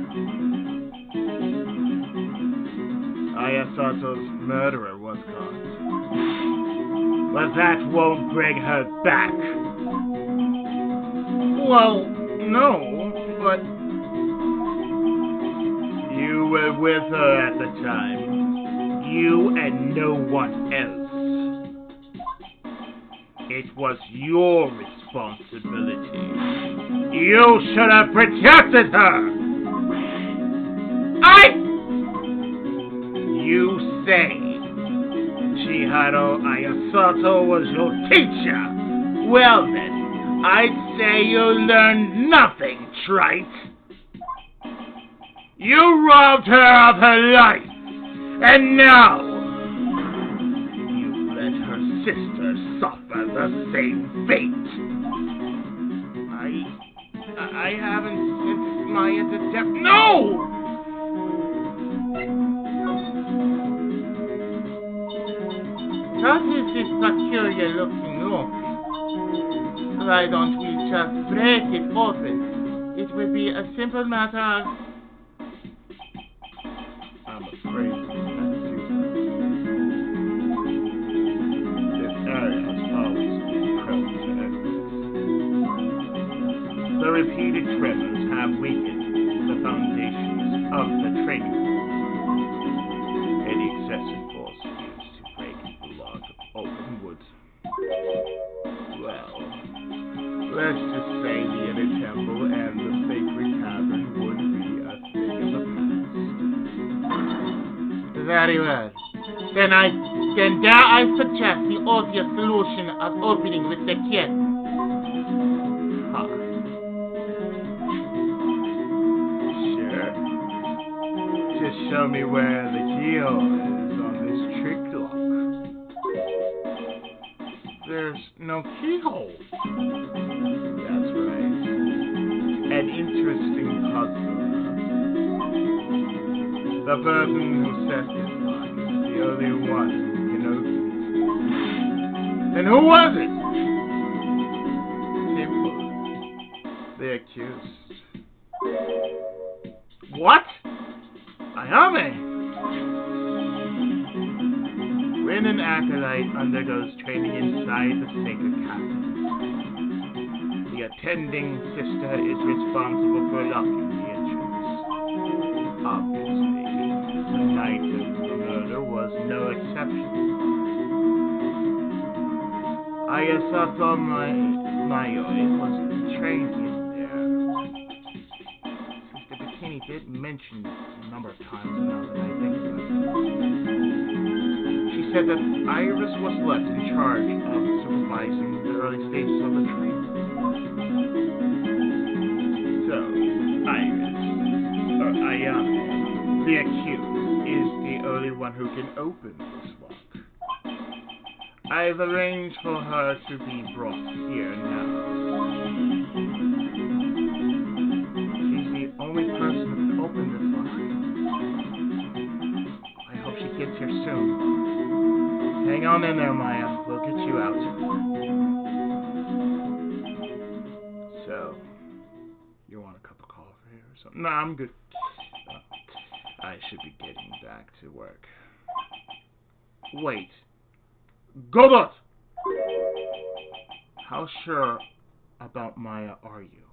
Ayasato's murderer was caught. But that won't bring her back. Well, no, but you were with her at the time. You and no one else. It was your responsibility. You should have protected her! You say Chihiro Ayasato was your teacher. Well then, I'd say you learned nothing, trite. You robbed her of her life, and now you've let her sister suffer the same fate. I haven't sent Maya to death. No! What is this peculiar looking room? Why don't we just break it open? It will be a simple matter of... I'm afraid this area has always been prone to earthquakes. The repeated tremors have weakened the foundations of the training room. Any excessive force used to break the log of open wood. Well, let's just say the inner temple and the sacred cavern would be a thing of the past. Very well. Then dare I suggest the obvious solution of opening with the key. Huh. Sure. Just show me where the keyhole is on this trick lock. There's no keyhole. That's right. An interesting puzzle. The person who set this lock is the only one who can open it. Then who was it? Simple. The accused. What? Ayame! When an acolyte undergoes training inside the sacred castle, the attending sister is responsible for locking the entrance. Obviously, the night of the murder was no exception. Ayasato Mayoi was trained in there. Sister Bikini did mention this a number of times now that I think about it. She said that Iris was left in charge of supervising the early stages of the training. So, Iris, or Ayame, the accused, is the only one who can open this lock. I've arranged for her to be brought here now. She's the only person who can open this lock. I hope she gets here soon. Hang on in there, Maya. We'll get you out. So, you want a cup of coffee or something? No, I'm good. I should be getting back to work. Wait. Godot! How sure about Maya are you?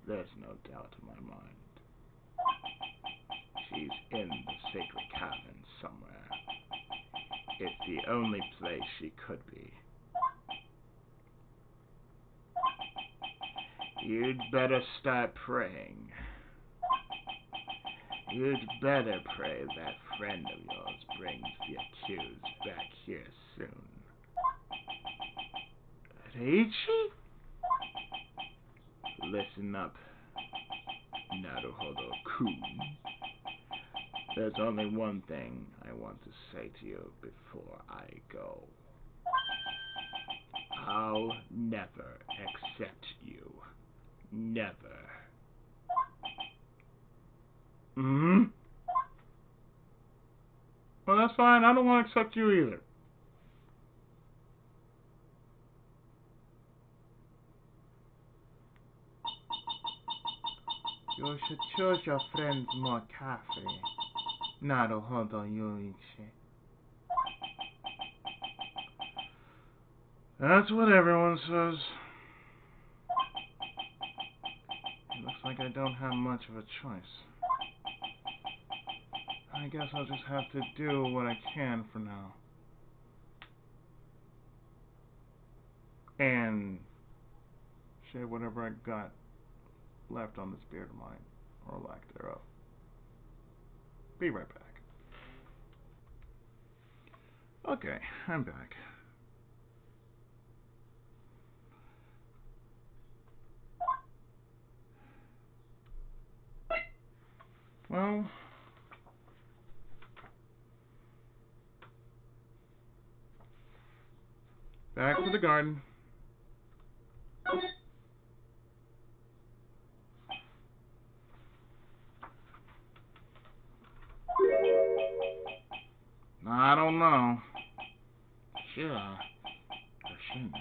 There's no doubt in my mind. She's in the sacred cavern somewhere. It's the only place she could be. You'd better start praying. You'd better pray that friend of yours brings the accused back here soon. Reiji? Listen up, Naruhodo-kun. There's only one thing I want to say to you before I go. I'll never accept you. Never. Well, that's fine. I don't want to accept you either. You should choose your friends more carefully. Naruhodo Yuichi. That's what everyone says. It looks like I don't have much of a choice. I guess I'll just have to do what I can for now. And shave whatever I got left on this beard of mine, or lack thereof. Be right back. Okay, I'm back. Well, back to the garden. I don't know. Should I? Or shouldn't I?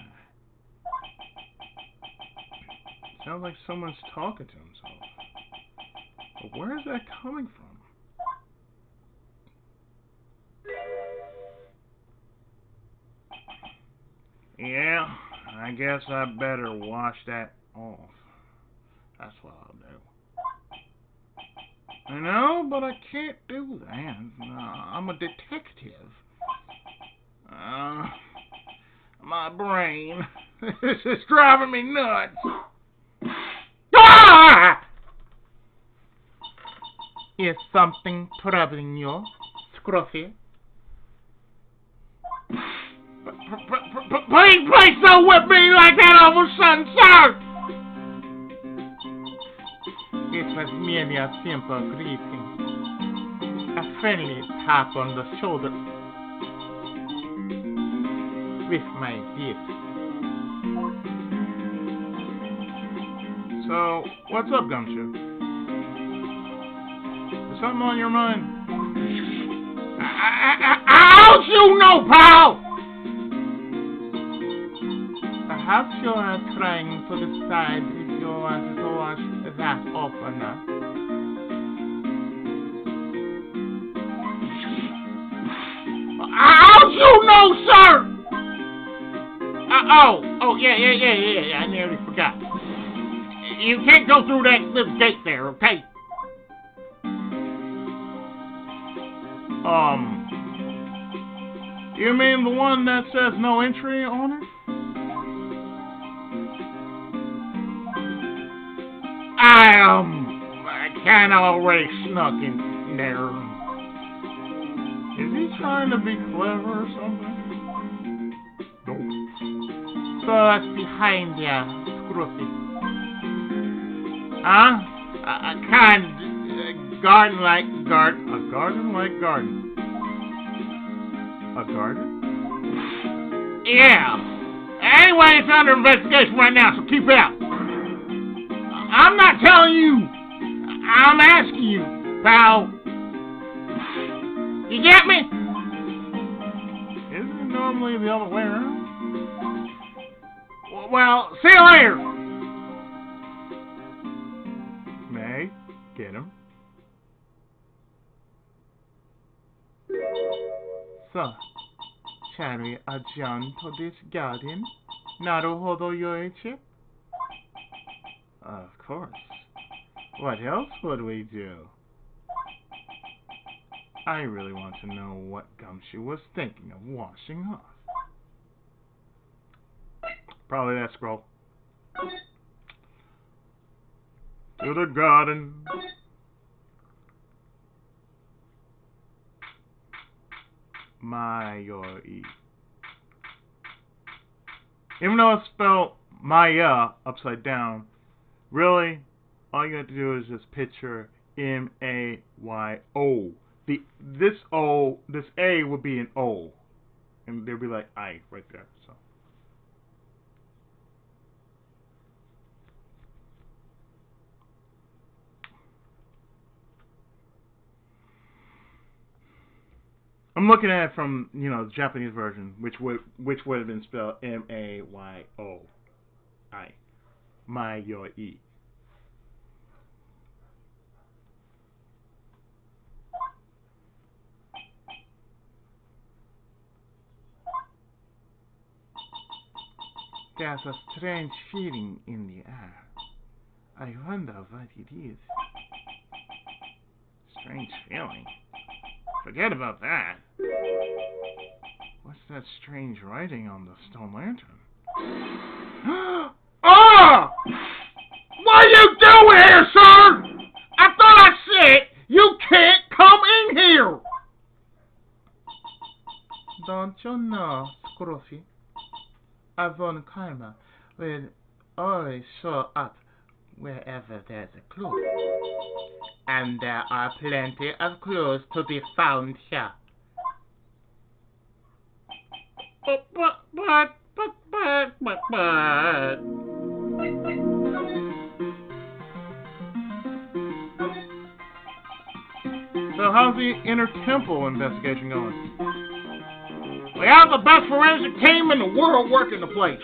Sounds like someone's talking to himself. But where is that coming from? Yeah, I guess I better wash that off. That's what I'll do. I know, but I can't do that. I'm a detective. My brain. This is driving me nuts. Ah! Is something troubling you, Scruffy? Please don't whip me like that all of a sudden, sir! It was merely a simple greeting. A friendly tap on the shoulder with my gift. So, what's up, Gumshoe? Is something on your mind? How'd you know, pal? Perhaps you are trying to decide if you want to wash that off or not. How'd you know, sir? Yeah, I nearly forgot. You can't go through that little gate there, okay? You mean the one that says no entry on it? I kinda already snuck in there. Is he trying to be clever or something? So that's behind ya, Scruffy. Huh? A garden-like garden. A garden-like garden. A garden? Yeah. Anyway, it's under investigation right now, so keep out. I'm not telling you. I'm asking you, pal. You get me? Isn't it normally the other way around? Well, see you later. May, get him. So, shall we adjourn to this garden? Naruhodo Yoichi? Of course. What else would we do? I really want to know what Gumshoe was thinking of washing off. Probably that scroll. To the garden. Mayoi. Even though it's spelled Maya upside down, really, all you have to do is just picture M-A-Y-O. This A would be an O, and there'd be like I right there. So I'm looking at it from the Japanese version, which would have been spelled M-A-Y-O-I, Mayoi. There's a strange feeling in the air. I wonder what it is. Strange feeling? Forget about that. What's that strange writing on the stone lantern? Ah! What are you doing here, sir? I thought I said you can't come in here. Don't you know, Scruffy? Avon Karma will always show up wherever there's a clue. And there are plenty of clues to be found here. But. So how's the inner temple investigation going? We have the best forensic team in the world working the place.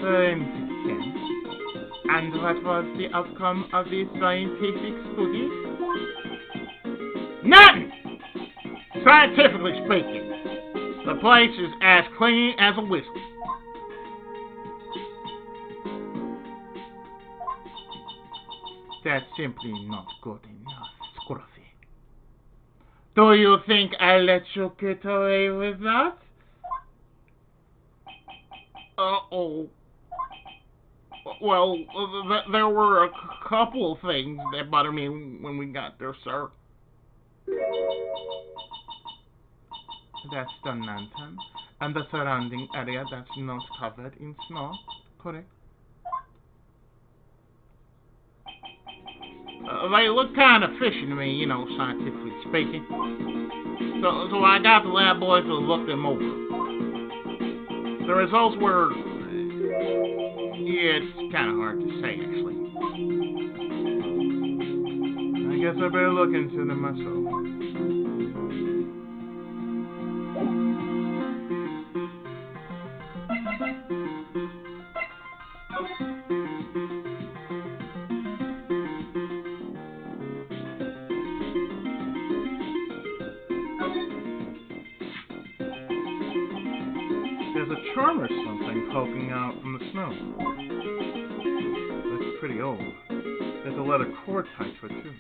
Significant. And what was the outcome of the scientific study? Nothing! Scientifically speaking, the place is as clean as a whistle. That's simply not good enough, Scruffy. Do you think I let you get away with that? Uh-oh. Well, there were a couple of things that bothered me when we got there, sir. That's the lantern and the surrounding area that's not covered in snow, correct? They look kind of fishy to me, scientifically speaking. So I got the lab boys to look them over. The results were... yeah, it's kind of hard to say, actually. I guess I better look into them myself. There's a charm or something poking out from the snow. That's pretty old. There's a leather cord tied to it, too.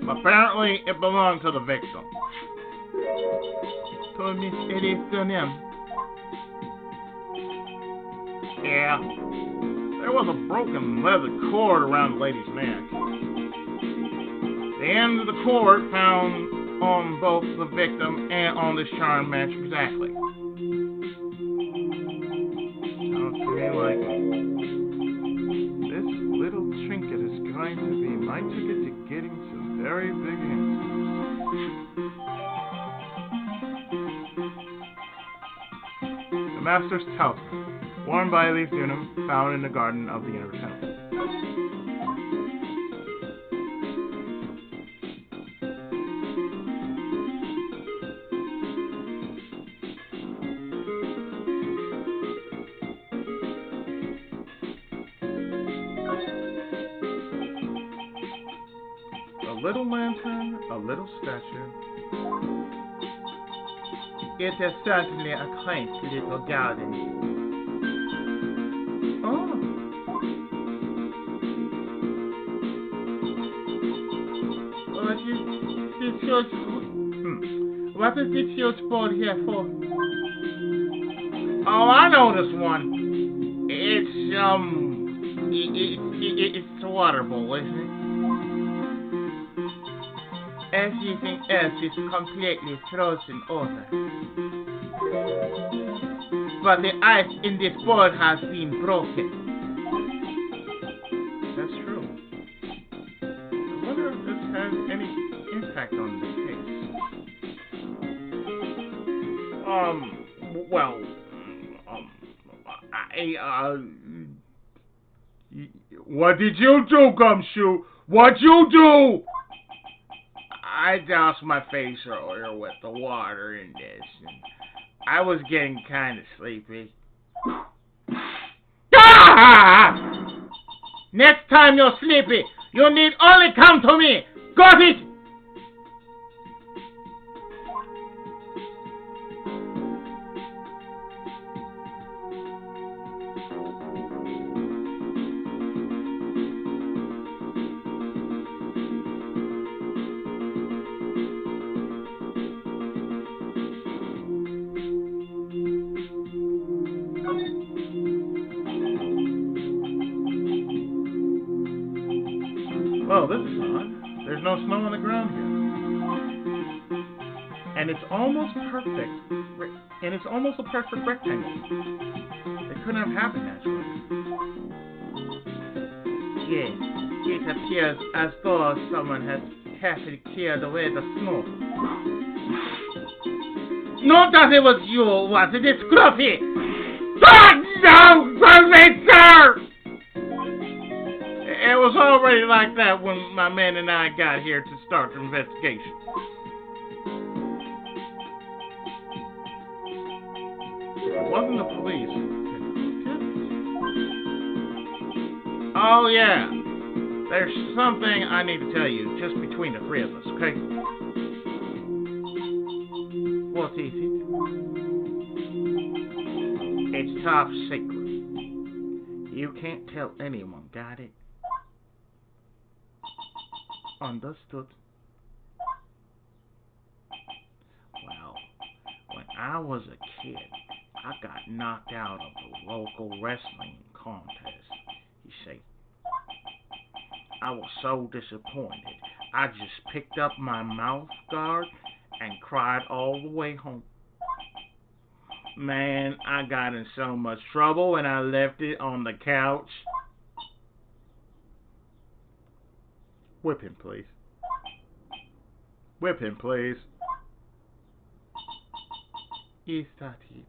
Apparently, it belonged to the victim. So Miss Eddie's done him. Yeah. There was a broken leather cord around the lady's neck. The end of the cord found on both the victim and on this charm match exactly. Sounds to me like this little trinket is going to be my ticket to getting some very big answers. The Master's Talisman, worn by Elise Dunham, found in the garden of the Inner Temple. A little lantern, a little statue. It is certainly a quaint little garden. Oh. What is this huge board here for? Oh, I know this one. It's it's a water bowl, isn't it? Everything else is completely frozen over. But the ice in this board has been broken. That's true. I wonder if this has any impact on the case. What did you do, Gumshoe? What'd you do? I doused my face earlier with the water in this, and I was getting kind of sleepy. Ah! Next time you're sleepy, you need only come to me. Got it? Well, this is odd. There's no snow on the ground here. And it's almost perfect. And it's almost a perfect rectangle. It couldn't have happened naturally. Yes, it appears as though someone has carefully cleared away the snow. Not that it was you, was it, Scruffy? No, Professor! It was already like that when my man and I got here to start the investigation. It wasn't the police. Oh, yeah. There's something I need to tell you just between the three of us, okay? What is it? It's top secret. You can't tell anyone, got it? Understood. Well, when I was a kid, I got knocked out of the local wrestling contest, you see. I was so disappointed, I just picked up my mouth guard and cried all the way home. Man, I got in so much trouble when I left it on the couch. Whip him, please. Whip him, please. Is that it?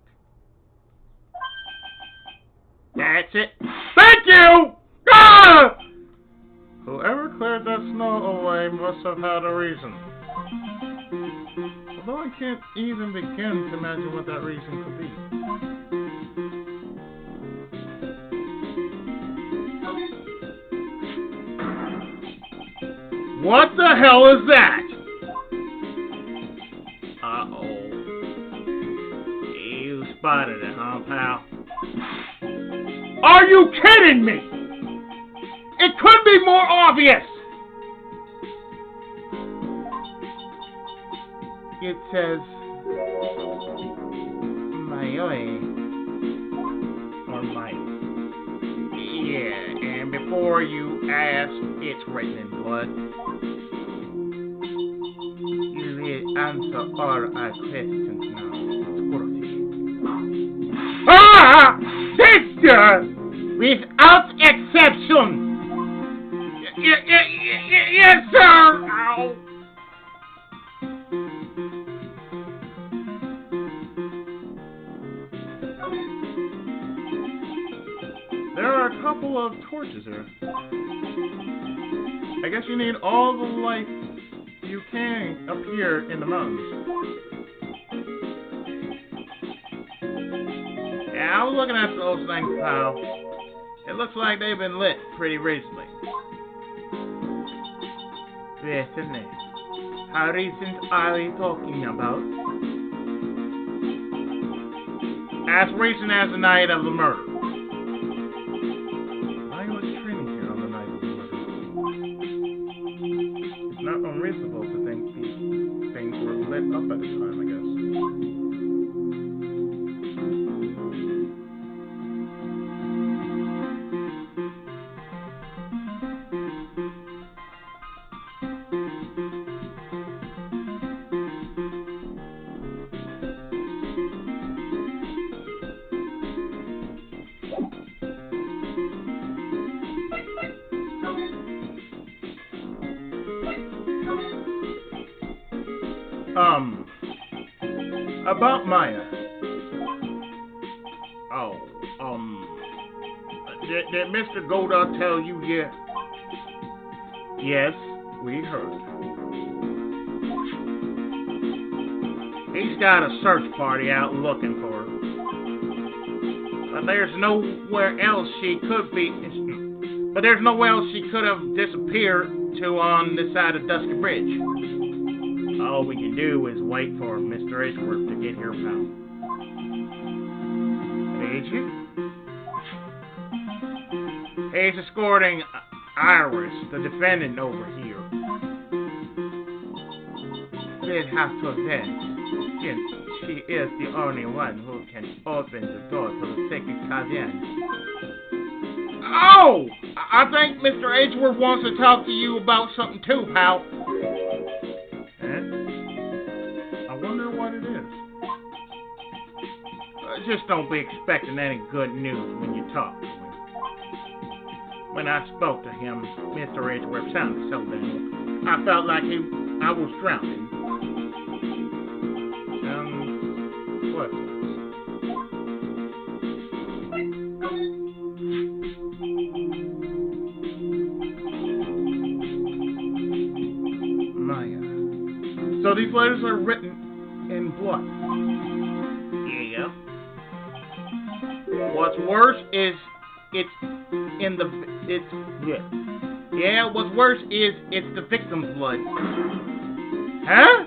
That's it. Thank you! Ah! Whoever cleared that snow away must have had a reason. Although I can't even begin to imagine what that reason could be. What the hell is that? Uh-oh. You spotted it, huh, pal? Are you kidding me? It could be more obvious. It says Mayoi Or might. Yeah, and before you ask, it's written in blood. You will answer all our questions now, Scruffy. Ah! Sister! Without exception! Yes, sir! Ow! There are a couple of torches here. I guess you need all the light you can up here in the mountains. Yeah, I was looking at those things, pal. It looks like they've been lit pretty recently. Recently. How recent are we talking about? As recent as the night of the murder. I was training here on the night of the murder. It's not unreasonable to think these things were lit up at the time, I guess. About Maya. Oh, did Mr. Goddard tell you yet? Yes. We heard. He's got a search party out looking for her. But there's nowhere else she could be. But there's nowhere else she could have disappeared to on this side of Dusky Bridge. All we can do is wait for Mr. Edgeworth to get here, pal. Reiji? He's escorting Iris, the defendant, over here. We'll have to vent, since she is the only one who can open the door to the sacred cavern. Oh! I think Mr. Edgeworth wants to talk to you about something too, pal. I wonder what it is. Just don't be expecting any good news when you talk to him. When I spoke to him, Mr. Edgeworth sounded so down. I felt like I was drowning. What? Maya. So these letters are written in blood. Yeah. What's worse is what's worse is it's the victim's blood. Huh?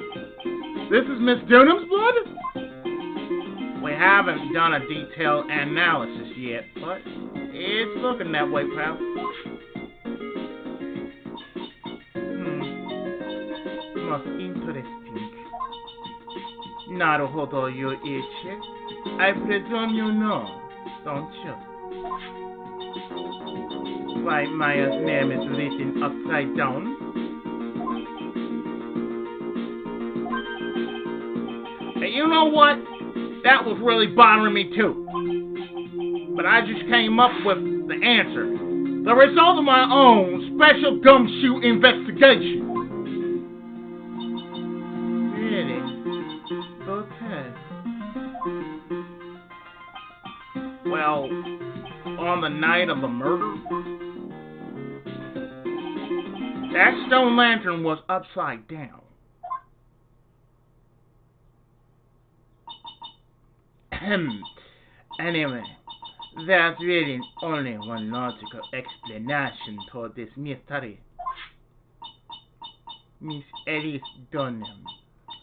This is Miss Dunham's blood? We haven't done a detailed analysis yet, but it's looking that way, pal. Most interesting. Naruhodo, you ichi. I presume you know, don't you? Why Maya's name is written upside down? Hey, you know what? That was really bothering me too. But I just came up with the answer. The result of my own special gumshoe investigation. Really? Okay. Well, on the night of the murder, that stone lantern was upside down. Anyway, there's really only one logical explanation for this mystery. Miss Alice Dunham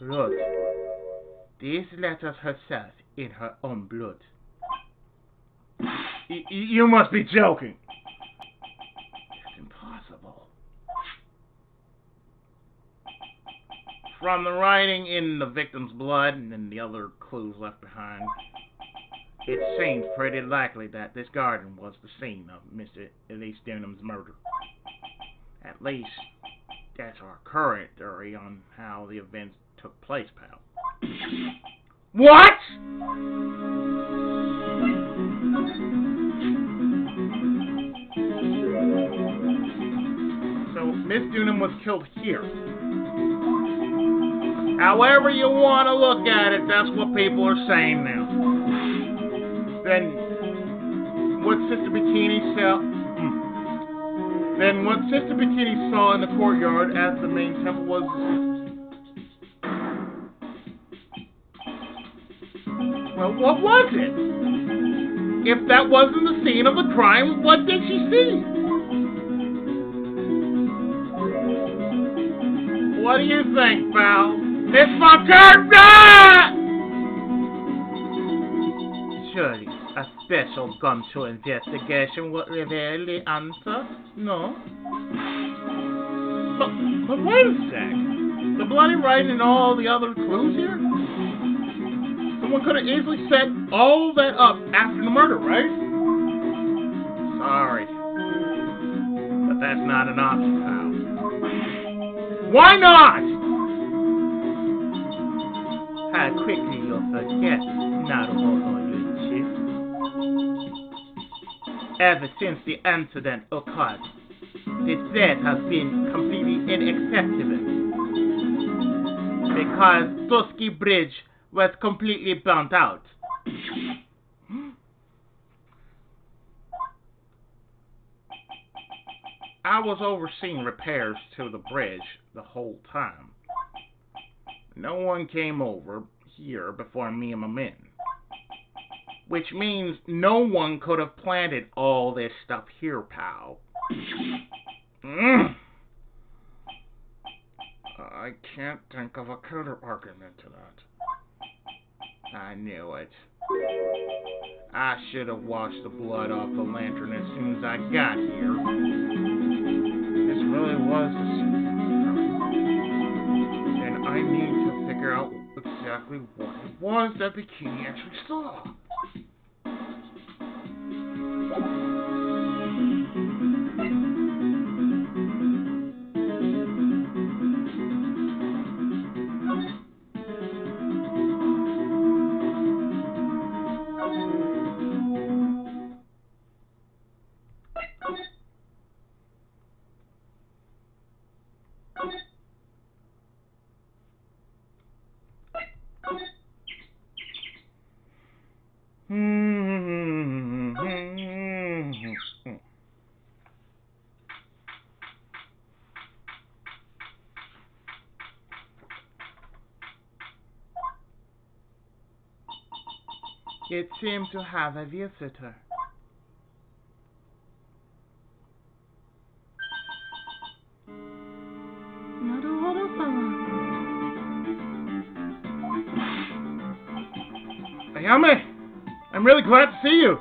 wrote these letters herself in her own blood. You must be joking. It's impossible. From the writing in the victim's blood and the other clues left behind, it seems pretty likely that this garden was the scene of Mr. Elise Dunham's murder. At least, that's our current theory on how the events took place, pal. What?! So, Miss Dunham was killed here. However you want to look at it, that's what people are saying now. Then what Sister Bikini saw in the courtyard at the main temple was... Well, what was it? If that wasn't the scene of the crime, what did she see? What do you think, pal? It's my curtain! Surely, a special gumshoe investigation would reveal the answer? No? But wait a sec. The bloody writing and all the other clues here? Someone could have easily set all that up after the murder, right? Sorry. But that's not an option, pal. Why not? How quickly you'll forget, Naruhodo Yuichi. Ever since the incident occurred, this threat has been completely unacceptable. Because Dusky Bridge was completely burnt out. I was overseeing repairs to the bridge the whole time. No one came over here before me and my men. Which means no one could have planted all this stuff here, pal. I can't think of a counter argument to that. I knew it. I should have washed the blood off the lantern as soon as I got here. This really was a sin. And I need to figure out exactly what it was that Bikini actually saw. It seemed to have a visitor. Ayame! I'm really glad to see you!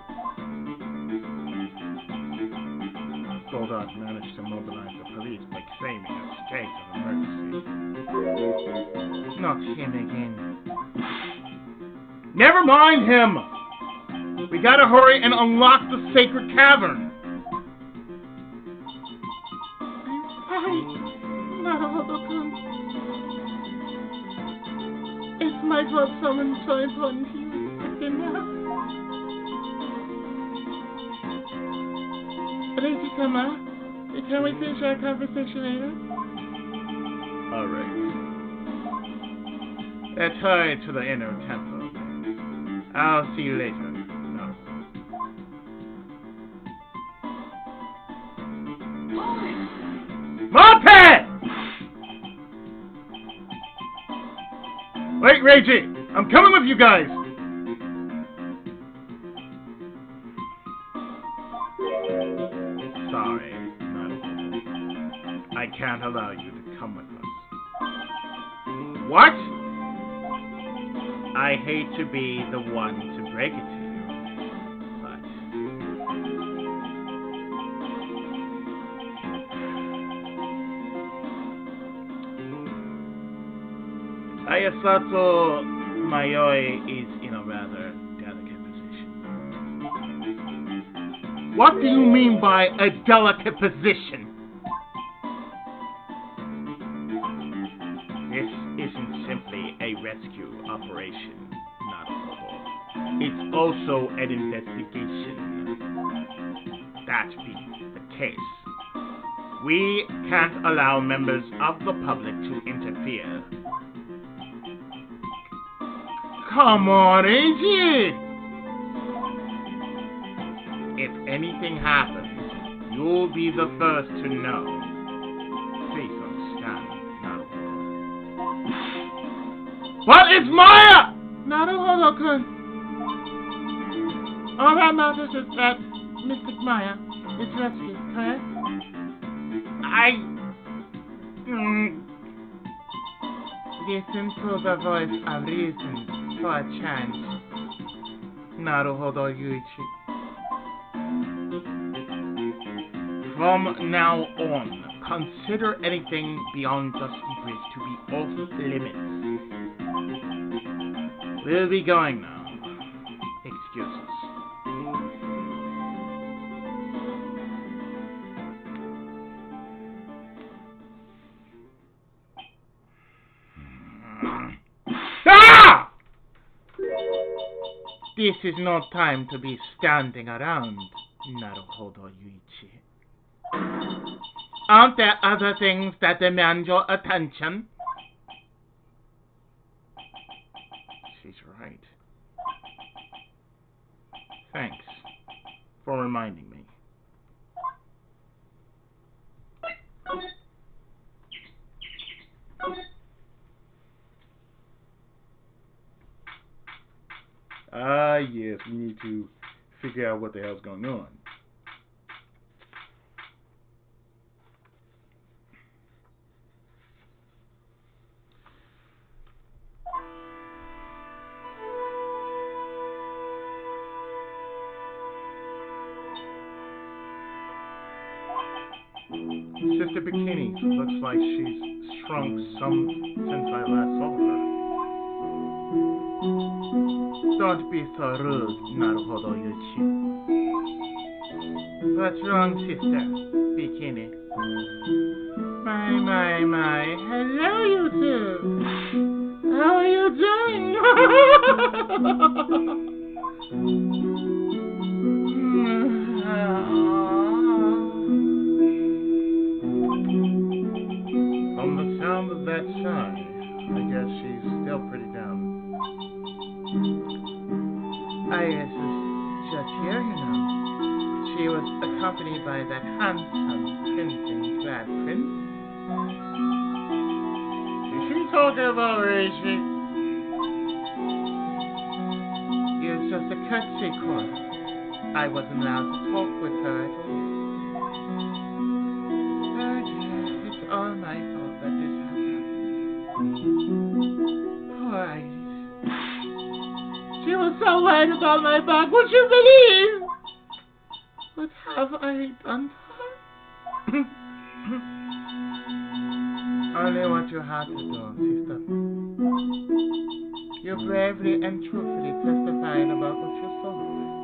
Bulldog managed to mobilize the police by claiming a state of emergency. Not him again. Never mind him! We gotta hurry and unlock the sacred cavern! It's my fault someone so important to you. Reiji-sama, can we finish our conversation later? Alright. Let's hurry to the inner temple. I'll see you later. No. Moped! Wait, Reiji! I'm coming with you guys! Sorry, Naruhodo. I can't allow you to come with us. What? I hate to be the one to break it to you, but... Ayasato Mayoi is in a rather delicate position. What do you mean by a delicate position? This isn't simply a rescue operation, Naruhodo. It's also an investigation. That being the case, we can't allow members of the public to interfere. Come on, Reiji! If anything happens, you'll be the first to know. Please understand, Naruhodo. What is Maya? Naruhodo-kun. All that matters is that Mystic Maya is rescued, correct? Listen to the voice of reason for a change. Naruhodo Yuichi. From now on, consider anything beyond Dusty Bridge to be off limits. We'll be going now. Excuses. Ah! This is no time to be standing around, Naruhodo Yuichi. Aren't there other things that demand your attention? She's right. Thanks for reminding me. Yes, we need to figure out what the hell's going on. Sister Bikini looks like she's shrunk some since I last saw her. Don't be so rude, Naruhodo Yuichi. What's wrong, Sister Bikini? My. Hello, you two. How are you doing? From the sound of that sigh, I guess she's still pretty down. Ayase is just here, you know. She was accompanied by that handsome crimson-clad prince. Is she talking about Reiji? You just It's a courtesy call. I wasn't allowed to talk with her at all. Oh dear, it's all my fault that this happened. Poor Iris. She was so worried about my back, would you believe? What have I done to her? Only what you had to do, sister. You're bravely and truthfully testifying about what you saw.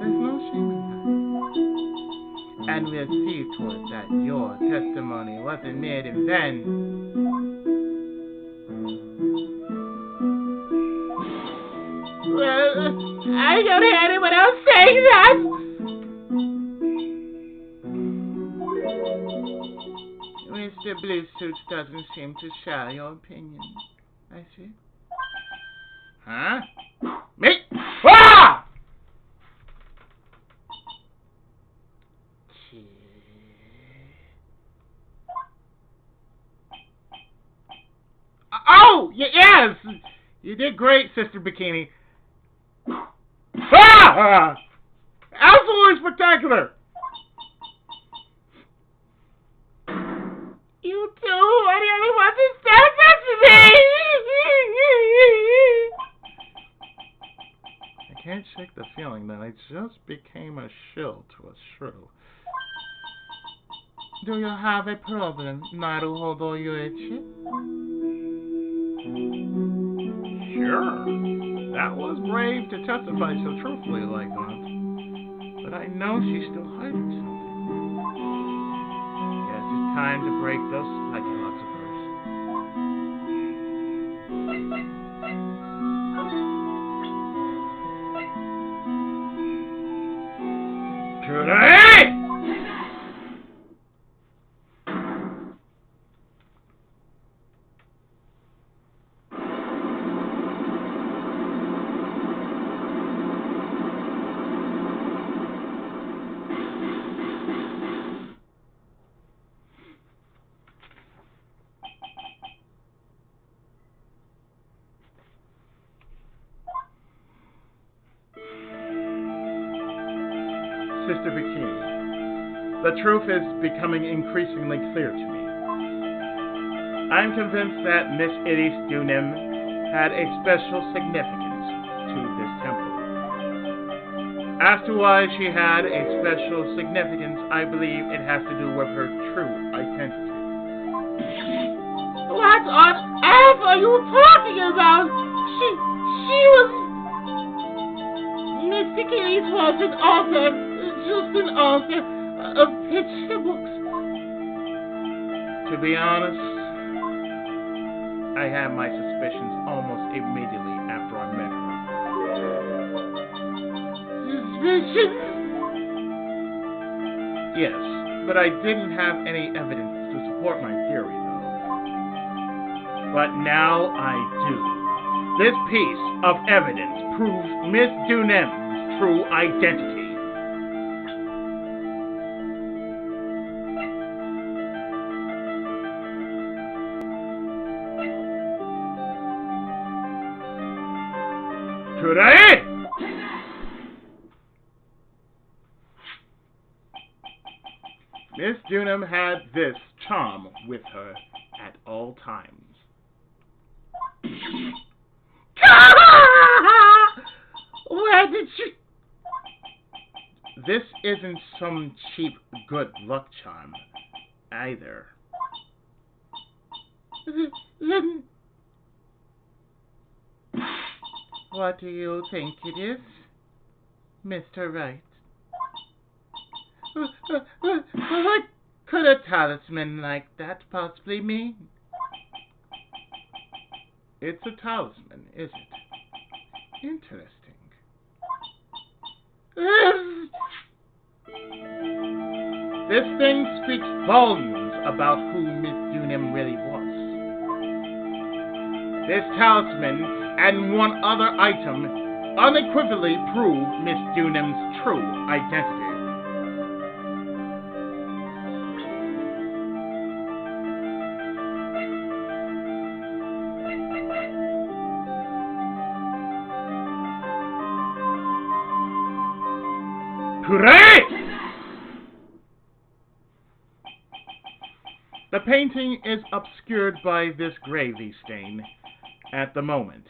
There's no shame in that. And we'll see to it that your testimony wasn't made in vain. Well, I don't hear anyone else saying that. Mr. Blue Suits doesn't seem to share your opinion. I see. Huh? Me? Ah! Oh, yes! You did great, Sister Bikini. Ah! Absolutely spectacular! You two are the only ones who stand up to me! I can't shake the feeling that I just became a shill to a shrill. Do you have a problem, Naruhodo Yuichi? Sure. That was brave to testify so truthfully like that. But I know she's still hiding something. Guess it's time to break those psychologs of hers. Today! Sister Bikini, the truth is becoming increasingly clear to me. I'm convinced that Miss Iris Dunim had a special significance to this temple. As to why she had a special significance, I believe it has to do with her true identity. What on earth are you talking about? She was... Miss Bikinis was an author, just an author of picture books. To be honest, I had my suspicions almost immediately after I met her. Suspicions? Yes, but I didn't have any evidence to support my theory, though. But now I do. This piece of evidence proves Miss Dunem's true identity. Today? Miss Dunham had this charm with her at all times. Where did she... This isn't some cheap good luck charm, either. Then... What do you think it is, Mr. Wright? What could a talisman like that possibly mean? It's a talisman, is it? Interesting. This thing speaks volumes about who Miss Dunham really was. This talisman and one other item unequivocally prove Miss Dunham's true identity. Great! The painting is obscured by this gravy stain at the moment.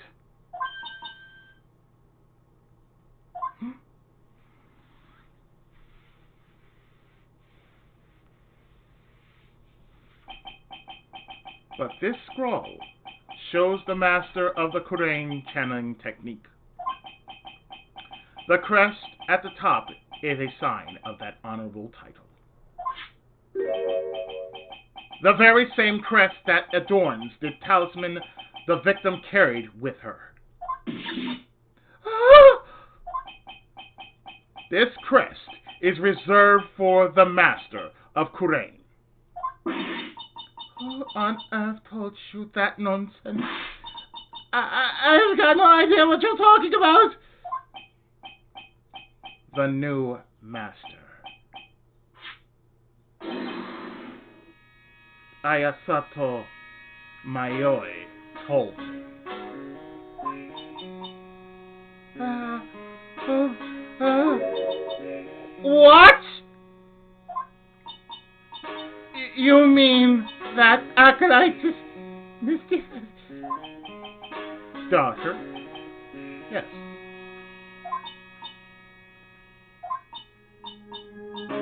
But this scroll shows the master of the Korean channeling technique. The crest at the top is a sign of that honorable title. The very same crest that adorns the talisman the victim carried with her. This crest is reserved for the master of Korean. Who on earth told you that nonsense? I've got no idea what you're talking about. The new master. Ayasato Mayoi told me. What? You mean that acolyte Misty? Doctor? Yes.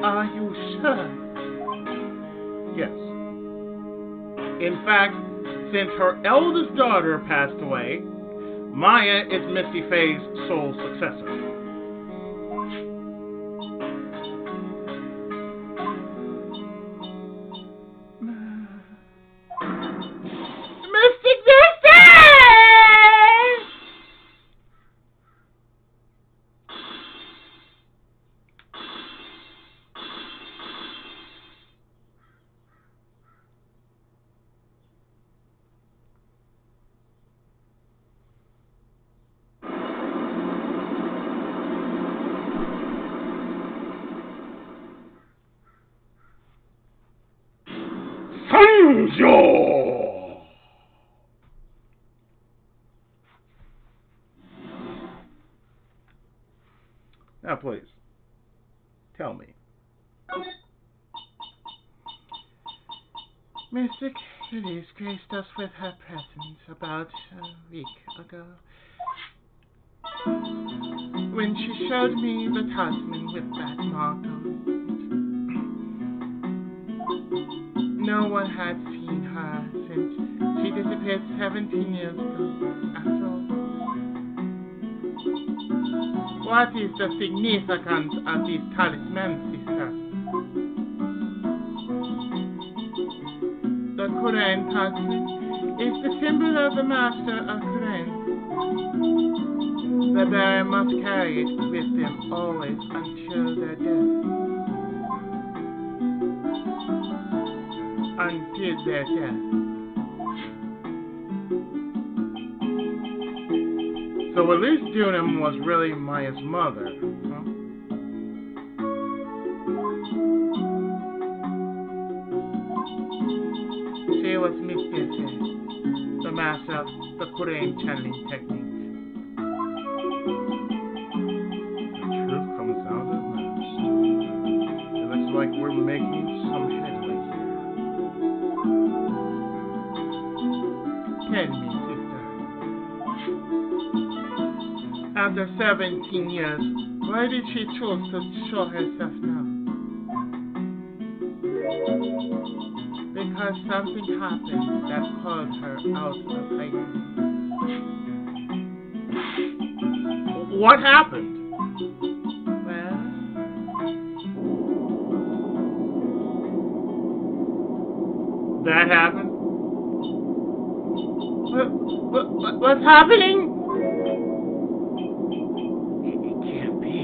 Are you sure? Yes. In fact, since her eldest daughter passed away, Maya is Misty Faye's sole successor. Sanjo! Now, please, tell me. Mystic Elise graced us with her presence about a week ago. When she showed me the talisman with that mark on it. No one had seen her since she disappeared 17 years ago, after all. What is the significance of these talismans, sister? The Korean talisman is the symbol of the master of Korean. The bearer must carry it with them always until their death. Until their death. So Elise Dunham was really Maya's mother, huh? She was Misty Faye, the master of the Korean channeling technique. The truth comes out at last. It looks like we're making some headway here. Tell me, sister. After 17 years, why did she choose to show herself now? Because something happened that called her out of Ayame. What happened? Well, That happened? what's happening? It can't be.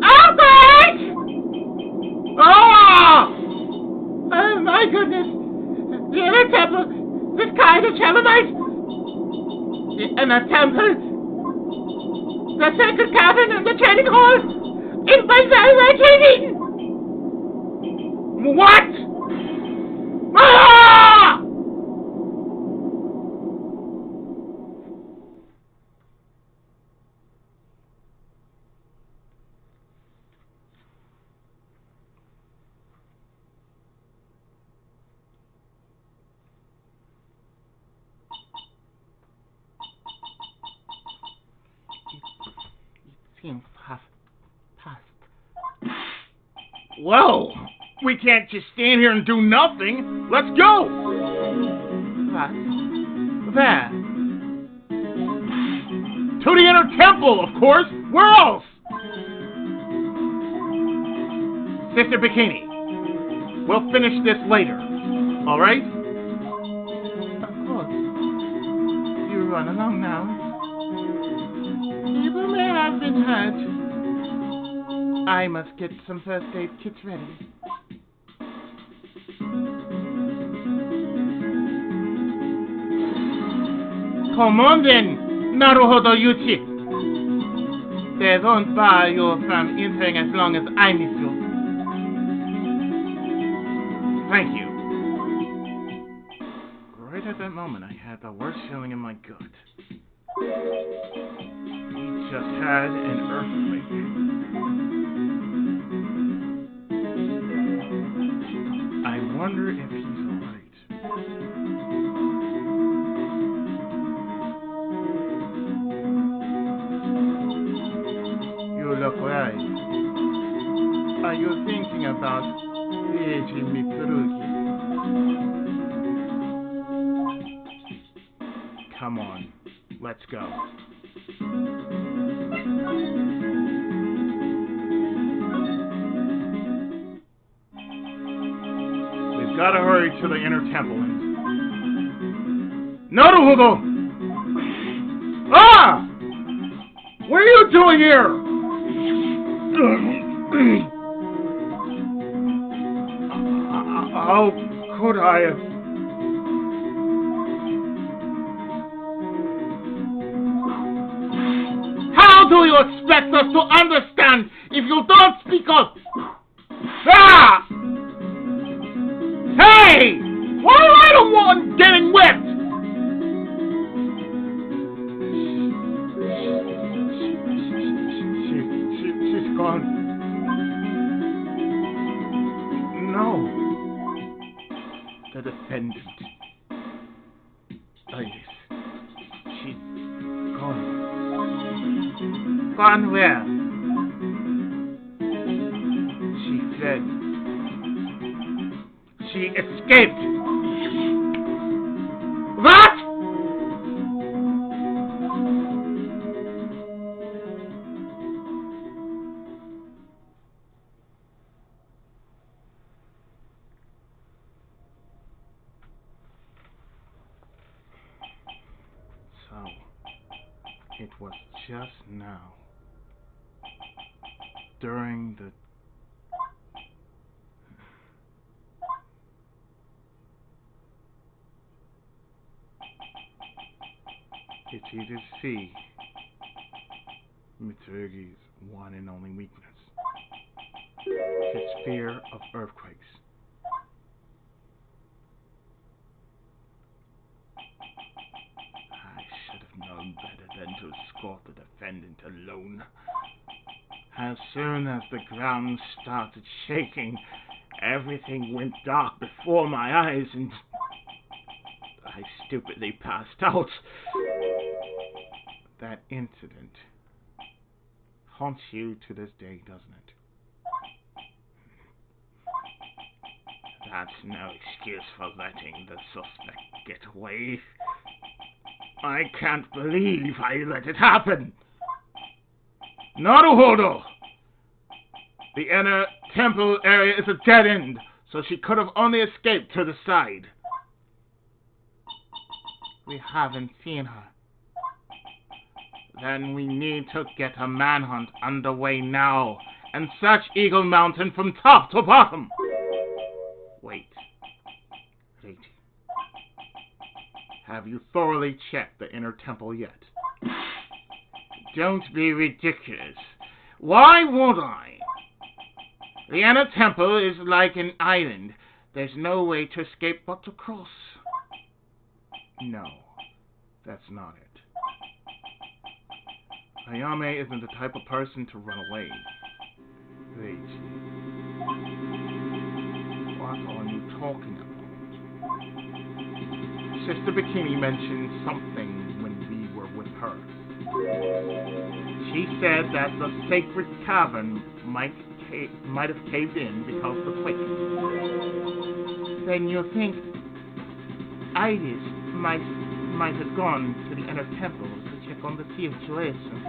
Albert! Oh! Oh my goodness! The inner temple, this kind of Chelomite! The inner temple! The sacred cavern and the training hall! In Banzai training! What? Ah! seems past. Well, we can't just stand here and do nothing. Let's go! What? Where? To the inner temple, of course. Where else? Sister Bikini, we'll finish this later. All right? Of course. You run along now. People may have been hurt. I must get some first aid kits ready. Come on then, Naruhodo Yuchi. They won't bar you from entering as long as I miss you. Thank you. Right at that moment, I had the worst feeling in my gut. He just had an earthquake. I wonder if he's alright. You look right. Are you thinking about Reiji Mitsurugi? Come on, let's go. We've got to hurry to the inner temple and... Naruhodo! Ah! What are you doing here? How could I have... How do you expect us to understand if you don't speak up? Ah! Hey! Why am I the one getting whipped? She's gone. No. The defendant. Iris. She's gone. Gone where? She fled. She escaped. What? So, it was just now, during the... It's easy to see Mitsurugi's one and only weakness. His fear of earthquakes. I should have known better than to escort the defendant alone. As soon as the ground started shaking, everything went dark before my eyes and I stupidly passed out. That incident haunts you to this day, doesn't it? That's no excuse for letting the suspect get away. I can't believe I let it happen. Naruhodo! The inner temple area is a dead end, so she could have only escaped to the side. We haven't seen her. Then we need to get a manhunt underway now and search Eagle Mountain from top to bottom. Wait. Reiji. Have you thoroughly checked the inner temple yet? Don't be ridiculous. Why would I? The inner temple is like an island. There's no way to escape but to cross. No, that's not it. Ayame isn't the type of person to run away. Reiji. What are you talking about? Sister Bikini mentioned something when we were with her. She said that the sacred cavern might have caved in because of the quake. Then you think Iris might have gone to the inner temple to check on the situation.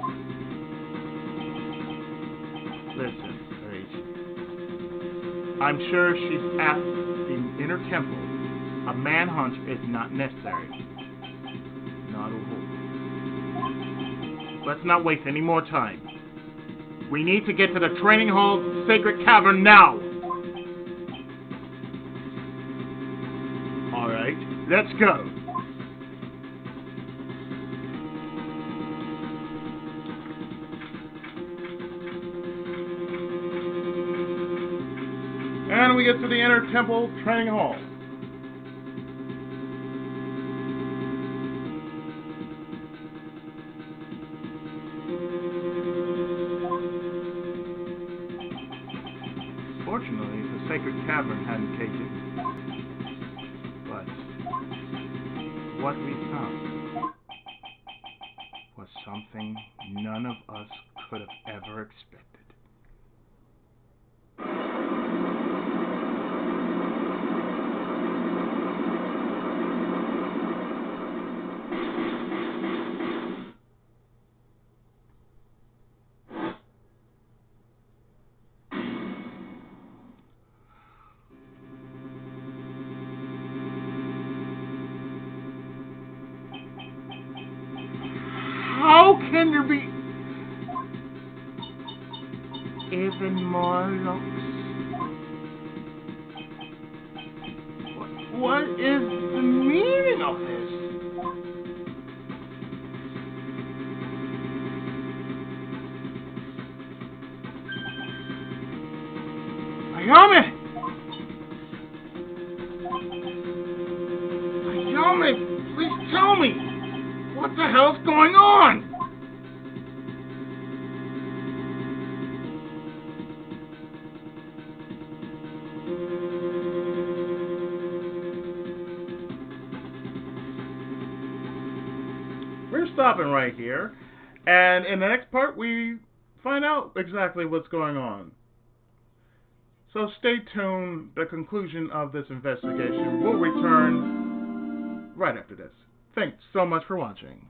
Listen, Reiji. I'm sure she's at the inner temple. A manhunt is not necessary. Not a whole. Let's not waste any more time. We need to get to the training hall sacred cavern now. All right, let's go. And we get to the inner temple training hall. Fortunately, the sacred cavern hadn't caved in. But what we found was something none of us could have ever expected. How can there be Even more looks. What is the meaning of this? Ayame! Ayame, please tell me! What the hell's going on? We're stopping right here, and in the next part we find out exactly what's going on. So stay tuned. The conclusion of this investigation will return right after this. Thanks so much for watching.